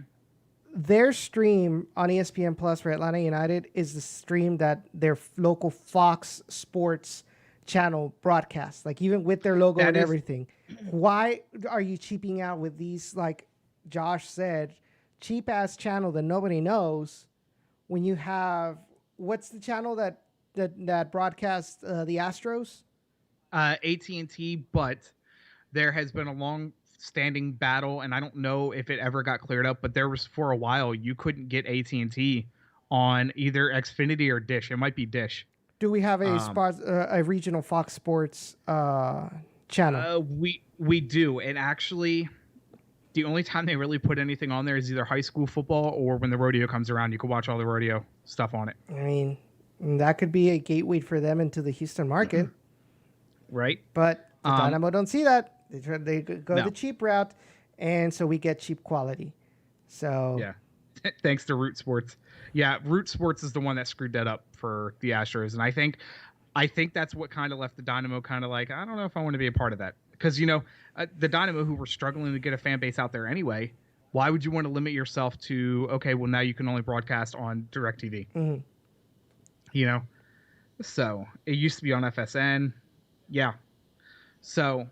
Their stream on ESPN Plus for Atlanta United is the stream that their local Fox Sports channel broadcasts, like even with their logo and everything. Why are you cheaping out with these, like Josh said, cheap ass channel that nobody knows when you have, what's the channel that broadcasts the Astros? AT&T, but there has been a long-standing battle, and I don't know if it ever got cleared up, but there was, for a while, you couldn't get AT&T on either Xfinity or Dish. It might be Dish. Do we have a regional Fox Sports channel? We do, and actually, the only time they really put anything on there is either high school football or when the rodeo comes around. You can watch all the rodeo stuff on it. I mean, that could be a gateway for them into the Houston market. Right. But the Dynamo don't see that. They go the cheap route, and so we get cheap quality. So yeah. Thanks to Root Sports. Yeah, Root Sports is the one that screwed that up for the Astros, and I think that's what kind of left the Dynamo kind of like, I don't know if I want to be a part of that. Because, the Dynamo, who were struggling to get a fan base out there anyway, why would you want to limit yourself to, okay, well, now you can only broadcast on DirecTV? Mm-hmm. So it used to be on FSN. Yeah. So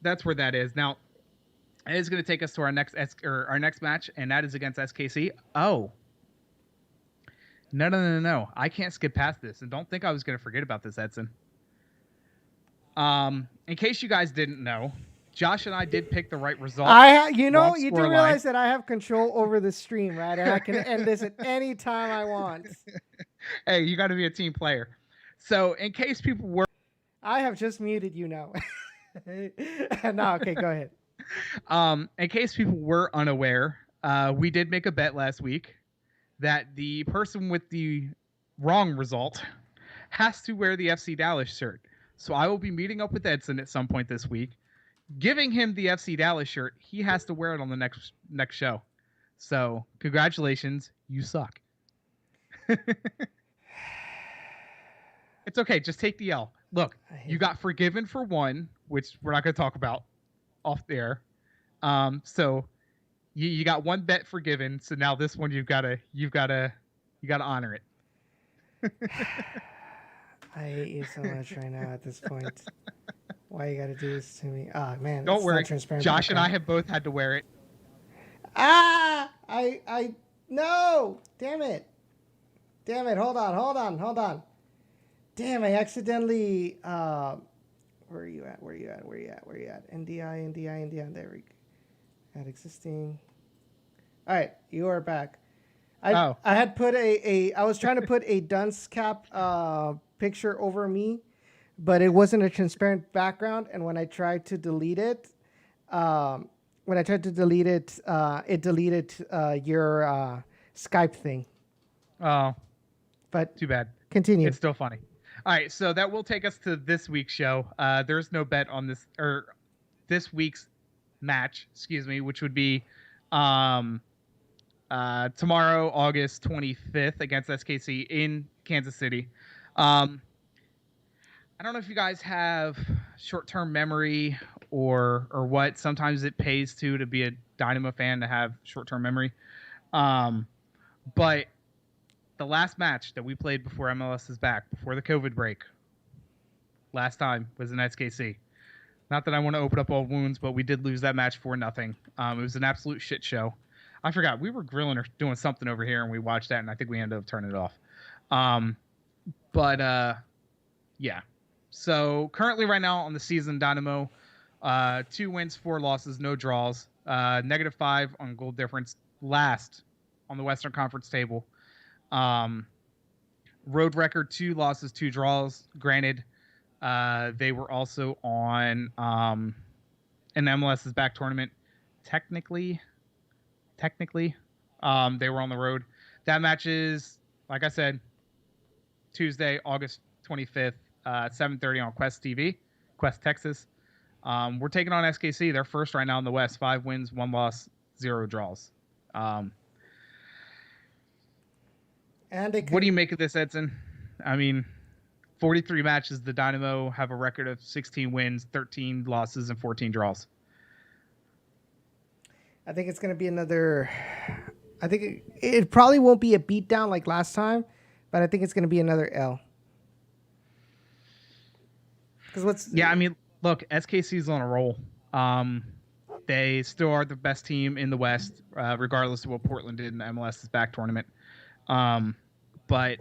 that's where that is. Now, it is going to take us to our next match, and that is against SKC. Oh. No. I can't skip past this, and don't think I was going to forget about this, Edson. In case you guys didn't know, Josh and I did pick the right result. You do realize that I have control over the stream, right? And I can end this at any time I want. Hey, you got to be a team player. So, in case people were... I have just muted you now. No, okay, go ahead. In case people were unaware, we did make a bet last week that the person with the wrong result has to wear the FC Dallas shirt. So I will be meeting up with Edson at some point this week, giving him the FC Dallas shirt. He has to wear it on the next show. So congratulations, you suck. It's okay. Just take the L. Look, you got forgiven for one, which we're not going to talk about off there. So you got one bet forgiven. So now this one you've got to honor it. I hate you so much right now at this point. Why you got to do this to me? Oh man, Don't worry. Josh and I have both had to wear it. No! Damn it! Hold on. Damn, I accidentally, where are you at? NDI. There we go. Add existing. All right, you are back. I had put I was trying to put a dunce cap picture over me, but it wasn't a transparent background. And when I tried to delete it, it deleted your Skype thing. Oh, but too bad. Continue. It's still funny. All right, so that will take us to this week's show. There's no bet on this week's match, which would be tomorrow, August 25th against SKC in Kansas City. I don't know if you guys have short-term memory or what. Sometimes it pays to be a Dynamo fan to have short-term memory. But the last match that we played before MLS is back, before the COVID break, last time was in SKC. Not that I want to open up old wounds, but we did lose that match 4-0. It was an absolute shit show. I forgot. We were grilling or doing something over here, and we watched that, and I think we ended up turning it off. Yeah. So currently right now on the season, Dynamo, 2 wins, 4 losses, no draws, -5 on goal difference, last on the Western Conference table. Road record, 2 losses, 2 draws. Granted, they were also on an MLS's back tournament. Technically, they were on the road. That match is, like I said, Tuesday, August 25th, 7:30 on Quest TV, Quest Texas. We're taking on SKC. They're first right now in the West. 5 wins, 1 loss, 0 draws. What do you make of this, Edson? I mean, 43 matches, the Dynamo have a record of 16 wins, 13 losses, and 14 draws. I think it's going to be another... I think it probably won't be a beatdown like last time, but I think it's going to be another L. I mean, look, SKC's on a roll. They still are the best team in the West, regardless of what Portland did in the MLS's back tournament. But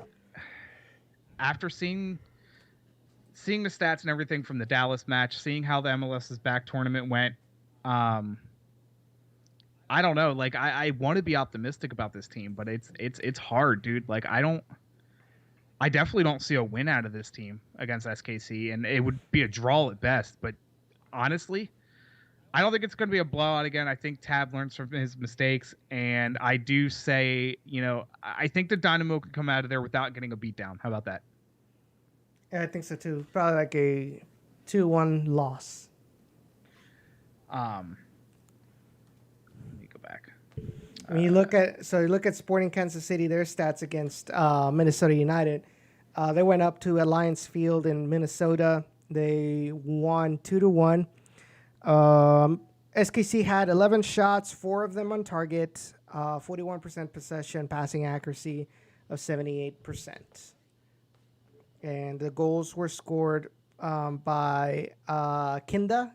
after seeing the stats and everything from the Dallas match, seeing how the MLS's back tournament went, I don't know. Like, I want to be optimistic about this team, but it's hard, dude. Like, I definitely don't see a win out of this team against SKC, and it would be a draw at best. But honestly, I don't think it's going to be a blowout again. I think Tab learns from his mistakes, and I do say, I think the Dynamo could come out of there without getting a beatdown. How about that? Yeah, I think so too. Probably like a 2-1 loss. Let me go back. When you look at Sporting Kansas City, their stats against Minnesota United, they went up to Alliance Field in Minnesota. They won 2-1. SKC had 11 shots, 4 of them on target, 41% possession, passing accuracy of 78%. And the goals were scored by Gary Kinda,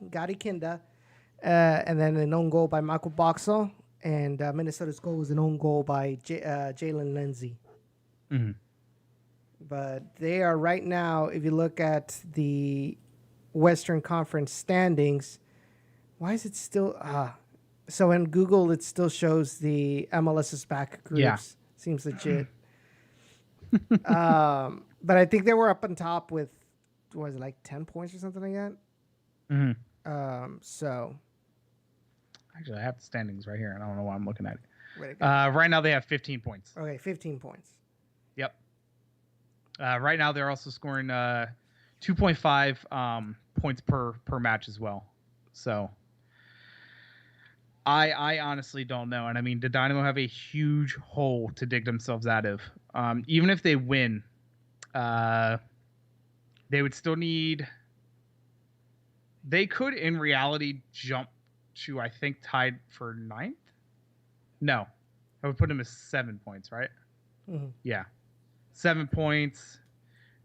and then an own goal by Michael Boxall. And Minnesota's goal was an own goal by Jalen Lindsay. Mm-hmm. But they are right now, if you look at the Western Conference standings, why is it still... so in Google, it still shows the MLS's back groups. Yeah. Seems legit. But I think they were up on top with, what was it, like 10 points or something like that? Mm-hmm. So... Actually, I have the standings right here, and I don't know why I'm looking at it. Right now, they have 15 points. Okay, 15 points. Yep. Right now, they're also scoring 2.5 points per match as well. So I honestly don't know. And I mean, the Dynamo have a huge hole to dig themselves out of. Even if they win, they would still need. They could, in reality, jump to, I think, tied for 9th. No, I would put them as 7 points, right? Mm-hmm. Yeah, 7 points.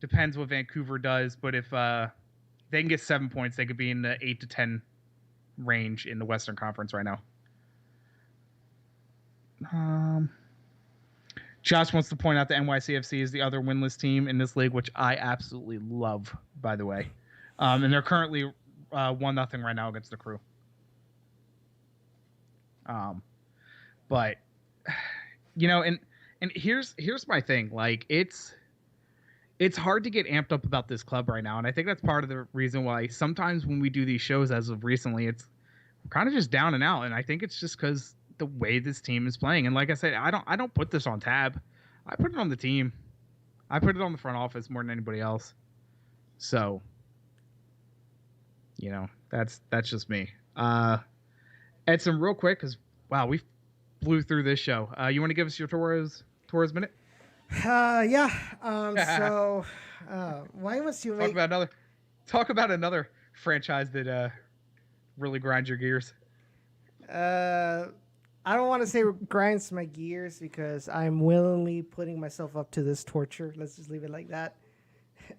Depends what Vancouver does, but if they can get 7 points, they could be in the 8 to 10 range in the Western Conference right now. Josh wants to point out that NYCFC is the other winless team in this league, which I absolutely love, by the way. And they're currently 1-0 right now against the Crew. But and here's my thing. Like it's hard to get amped up about this club right now, and I think that's part of the reason why sometimes when we do these shows, as of recently, it's kind of just down and out. And I think it's just because the way this team is playing. And like I said, I don't put this on Tab. I put it on the team. I put it on the front office more than anybody else. So, that's just me. Edson, real quick, because wow, we blew through this show. You want to give us your Torres minute? Yeah. So, why must you talk about another franchise that really grinds your gears? I don't want to say grinds my gears because I'm willingly putting myself up to this torture. Let's just leave it like that.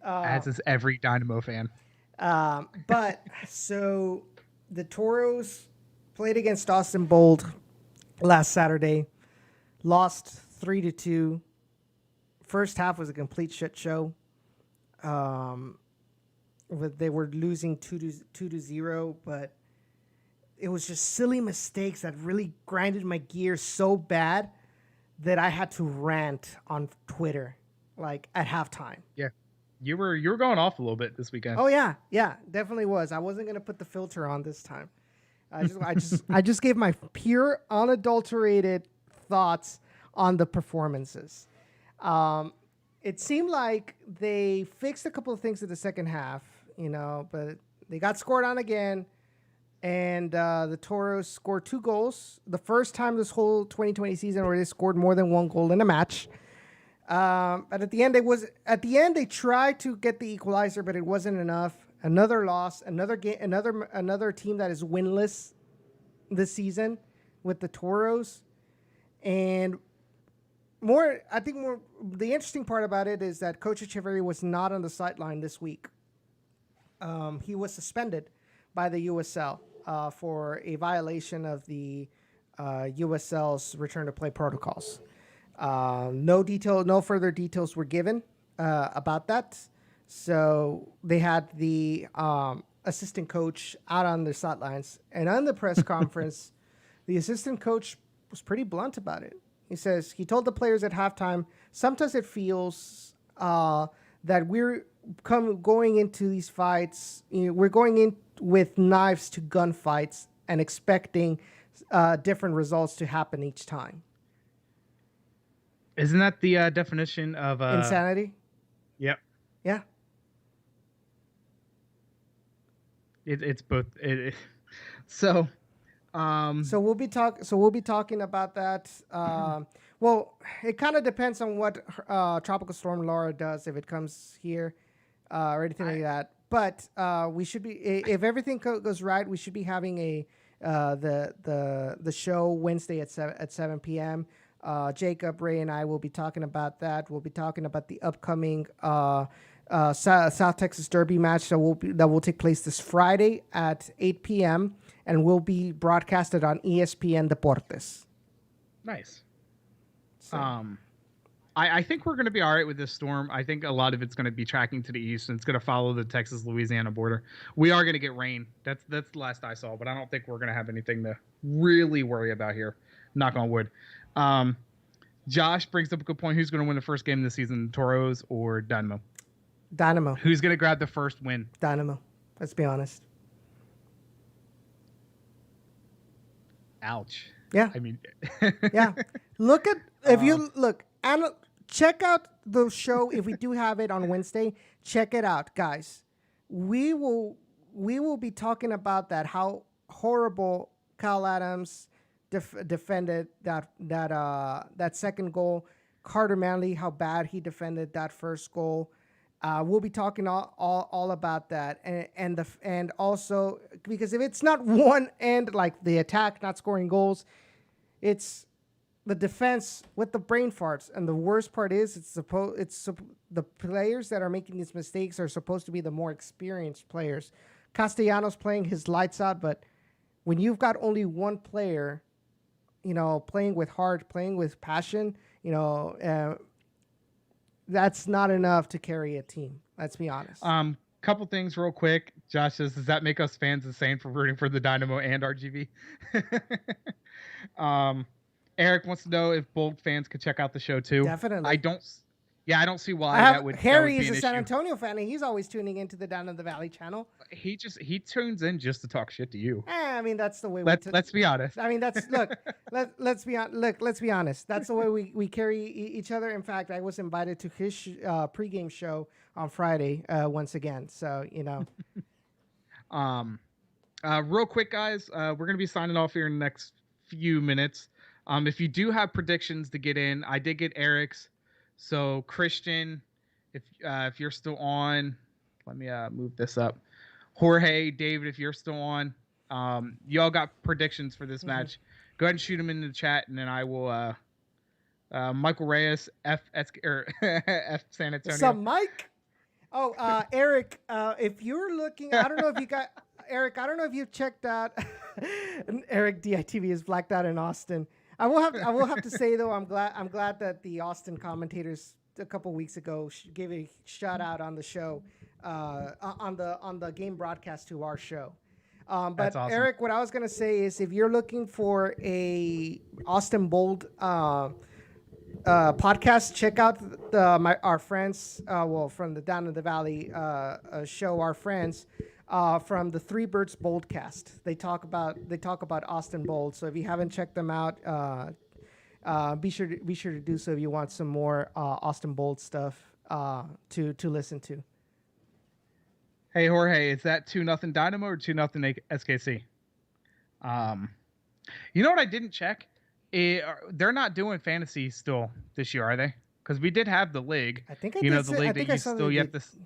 As is every Dynamo fan. But so the Toros played against Austin Bold last Saturday, lost 3-2. First half was a complete shit show. They were losing 2-0, but it was just silly mistakes that really grinded my gears so bad that I had to rant on Twitter, like at halftime. Yeah, you were going off a little bit this weekend. Oh yeah, definitely was. I wasn't gonna put the filter on this time. I just gave my pure, unadulterated thoughts on the performances. It seemed like they fixed a couple of things in the second half, but they got scored on again. And the Toros scored 2 goals. The first time this whole 2020 season where they scored more than 1 goal in a match. But at the end, they tried to get the equalizer, but it wasn't enough. Another loss, another game, another team that is winless this season with the Toros. And the interesting part about it is that Coach Echeverry was not on the sideline this week. He was suspended by the USL for a violation of the USL's return to play protocols. No further details were given about that. So they had the assistant coach out on the sidelines, and on the press conference, the assistant coach was pretty blunt about it. He says he told the players at halftime, sometimes it feels that we're going into these fights, we're going in with knives to gunfights and expecting different results to happen each time. Isn't that the definition of insanity? Yep. Yeah. It's both. So we'll be talking about that. Well, it kind of depends on what Tropical Storm Laura does, if it comes here or anything like that. But we should be, if everything goes right, we should be having the show Wednesday at 7 p.m. Jacob, Ray, and I will be talking about that. We'll be talking about the upcoming South Texas Derby match that will take place this Friday at 8 p.m. and will be broadcasted on ESPN Deportes. Nice. So. I think we're going to be all right with this storm. I think a lot of it's going to be tracking to the east, and it's going to follow the Texas-Louisiana border. We are going to get rain. That's the last I saw, but I don't think we're going to have anything to really worry about here. Knock on wood. Josh brings up a good point. Who's going to win the first game of the season, Toros or Dynamo? Dynamo. Who's going to grab the first win? Dynamo. Let's be honest. Ouch. Yeah. I mean, yeah. check out the show if we do have it on Wednesday. Check it out, guys. We will be talking about that, how horrible Kyle Adams defended that second goal. Carter Manley, how bad he defended that first goal. We'll be talking all about that, and also because if it's not one end, like the attack not scoring goals, it's the defense with the brain farts. And the worst part is the players that are making these mistakes are supposed to be the more experienced players. Castellanos playing his lights out, but when you've got only one player, playing with heart, playing with passion, that's not enough to carry a team. Let's be honest. Couple things real quick. Josh says, does that make us fans insane for rooting for the Dynamo and RGV? Eric wants to know if Bold fans could check out the show too. Definitely. I don't see why that would. Harry is a San Antonio fan, and he's always tuning into the Down in the Valley channel. He tunes in just to talk shit to you. I mean, that's the way. Let's be honest. I mean, let's be honest. That's the way we carry each other. In fact, I was invited to his pregame show on Friday once again. So real quick, guys, we're gonna be signing off here in the next few minutes. If you do have predictions to get in, I did get Eric's. So Christian, if you're still on, let me move this up. Jorge, David, if you're still on, y'all got predictions for this match. Go ahead and shoot them in the chat, and then I will. Michael Reyes, F San Antonio. What's up, Mike? Oh, Eric, if you're looking, I don't know if you got Eric. I don't know if you've checked out. Eric DITV is blacked out in Austin. I will have to say though, I'm glad that the Austin commentators a couple weeks ago gave a shout out on the show, on the game broadcast to our show. But that's awesome. Eric, what I was gonna say is, if you're looking for a Austin Bold podcast, check out our friends, from the Down in the Valley show, our friends. From the Three Birds Boldcast, they talk about Austin Bold. So if you haven't checked them out, be sure to do so if you want some more Austin Bold stuff to listen to. Hey Jorge, is that 2-0 Dynamo or 2-0 SKC? You know what I didn't check? They're not doing fantasy still this year, are they? Because we did have the league. I think the league that you still yet this.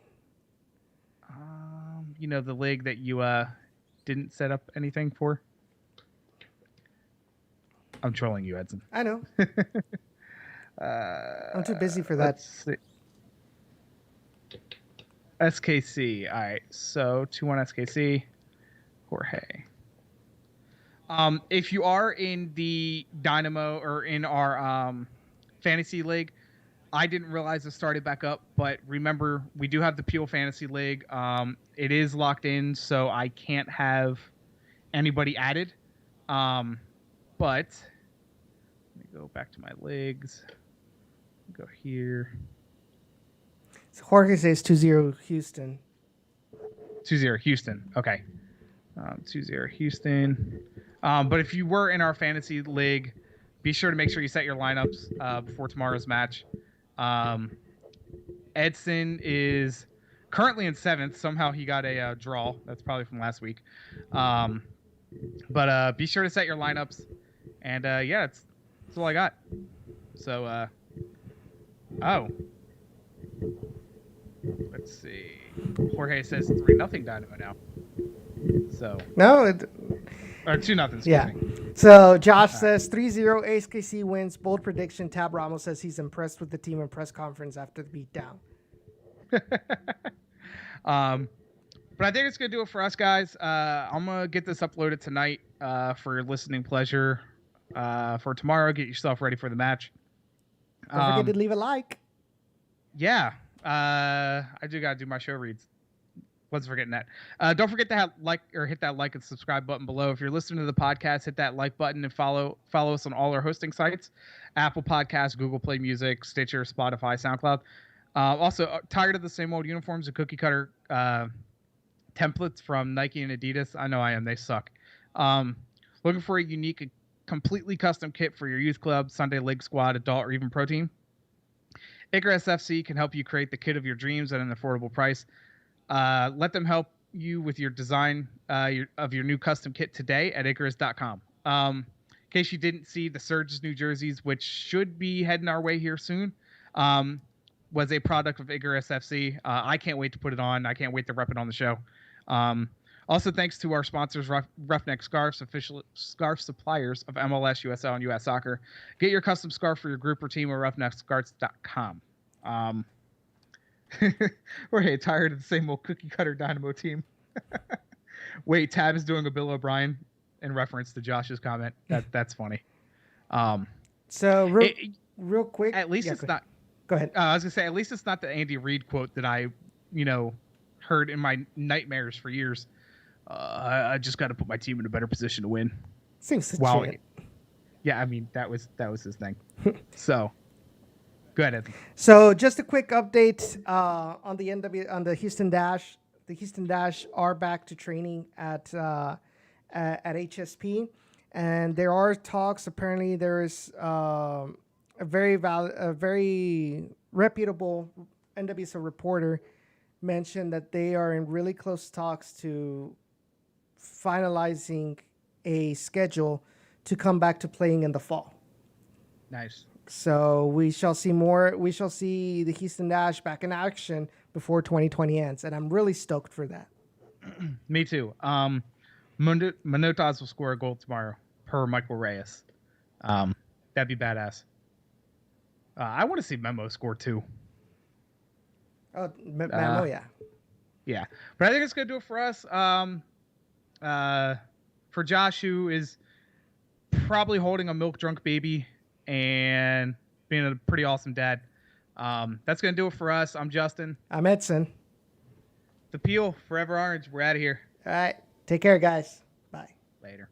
The league that you didn't set up anything for. I'm trolling you, Edson. I know. I'm too busy for that. SKC. All right. So 2-1 SKC. Jorge. If you are in the Dynamo or in our fantasy league, I didn't realize it started back up, but remember, we do have the Peel Fantasy League. It is locked in, so I can't have anybody added. But let me go back to my leagues. Go here. So Jorge says 2-0 Houston. 2-0 Houston. Okay. 2-0 Houston. But if you were in our fantasy league, be sure to make sure you set your lineups before tomorrow's match. Edson is currently in 7th. Somehow he got a draw. That's probably from last week. But be sure to set your lineups. And that's all I got. So, let's see. Jorge says 3-0 Dynamo now. So no, or 2-0. Yeah. So Josh says 3-0 ASKC wins. Bold prediction. Tab Ramos says he's impressed with the team in press conference after the beatdown. But I think it's gonna do it for us, guys. I'm gonna get this uploaded tonight for your listening pleasure. For tomorrow, get yourself ready for the match. Don't forget to leave a like. Yeah, I do gotta do my show reads. Wasn't forgetting that. Don't forget to hit that like and subscribe button below. If you're listening to the podcast, hit that like button and follow us on all our hosting sites: Apple Podcasts, Google Play Music, Stitcher, Spotify, SoundCloud. Also, tired of the same old uniforms and cookie cutter templates from Nike and Adidas? I know I am. They suck. Looking for a unique and completely custom kit for your youth club, Sunday league squad, adult, or even pro team? Icarus FC can help you create the kit of your dreams at an affordable price. Let them help you with your design of your new custom kit today at Icarus.com. In case you didn't see, the Surge's new jerseys, which should be heading our way here soon, was a product of Icarus FC. I can't wait to put it on. I can't wait to rep it on the show. Also, thanks to our sponsors, Roughneck Scarves, official scarf suppliers of MLS, USL, and US Soccer. Get your custom scarf for your group or team at roughneckscarves.com. We're getting tired of the same old cookie cutter Dynamo team. Wait, Tab is doing a Bill O'Brien in reference to Josh's comment. That's funny. So real quick, at least it's not. Go ahead. I was gonna say, at least it's not the Andy Reid quote that I, heard in my nightmares for years. I just got to put my team in a better position to win. Seems legit. Yeah, I mean that was his thing. So, go ahead, Edson. So just a quick update on the Houston Dash. The Houston Dash are back to training at HSP, and there are talks. Apparently, there is a very reputable NWSL reporter mentioned that they are in really close talks to finalizing a schedule to come back to playing in the fall. Nice. So we shall see more. We shall see the Houston Dash back in action before 2020 ends, and I'm really stoked for that. Me too. Manotas will score a goal tomorrow, per Michael Reyes. That'd be badass. I want to see Memo score too. Oh, Memo, yeah. Yeah, but I think it's gonna do it for us. For Josh, who is probably holding a milk drunk baby and being a pretty awesome dad. That's going to do it for us. I'm Justin. I'm Edson. The Peel, Forever Orange. We're out of here. All right. Take care, guys. Bye. Later.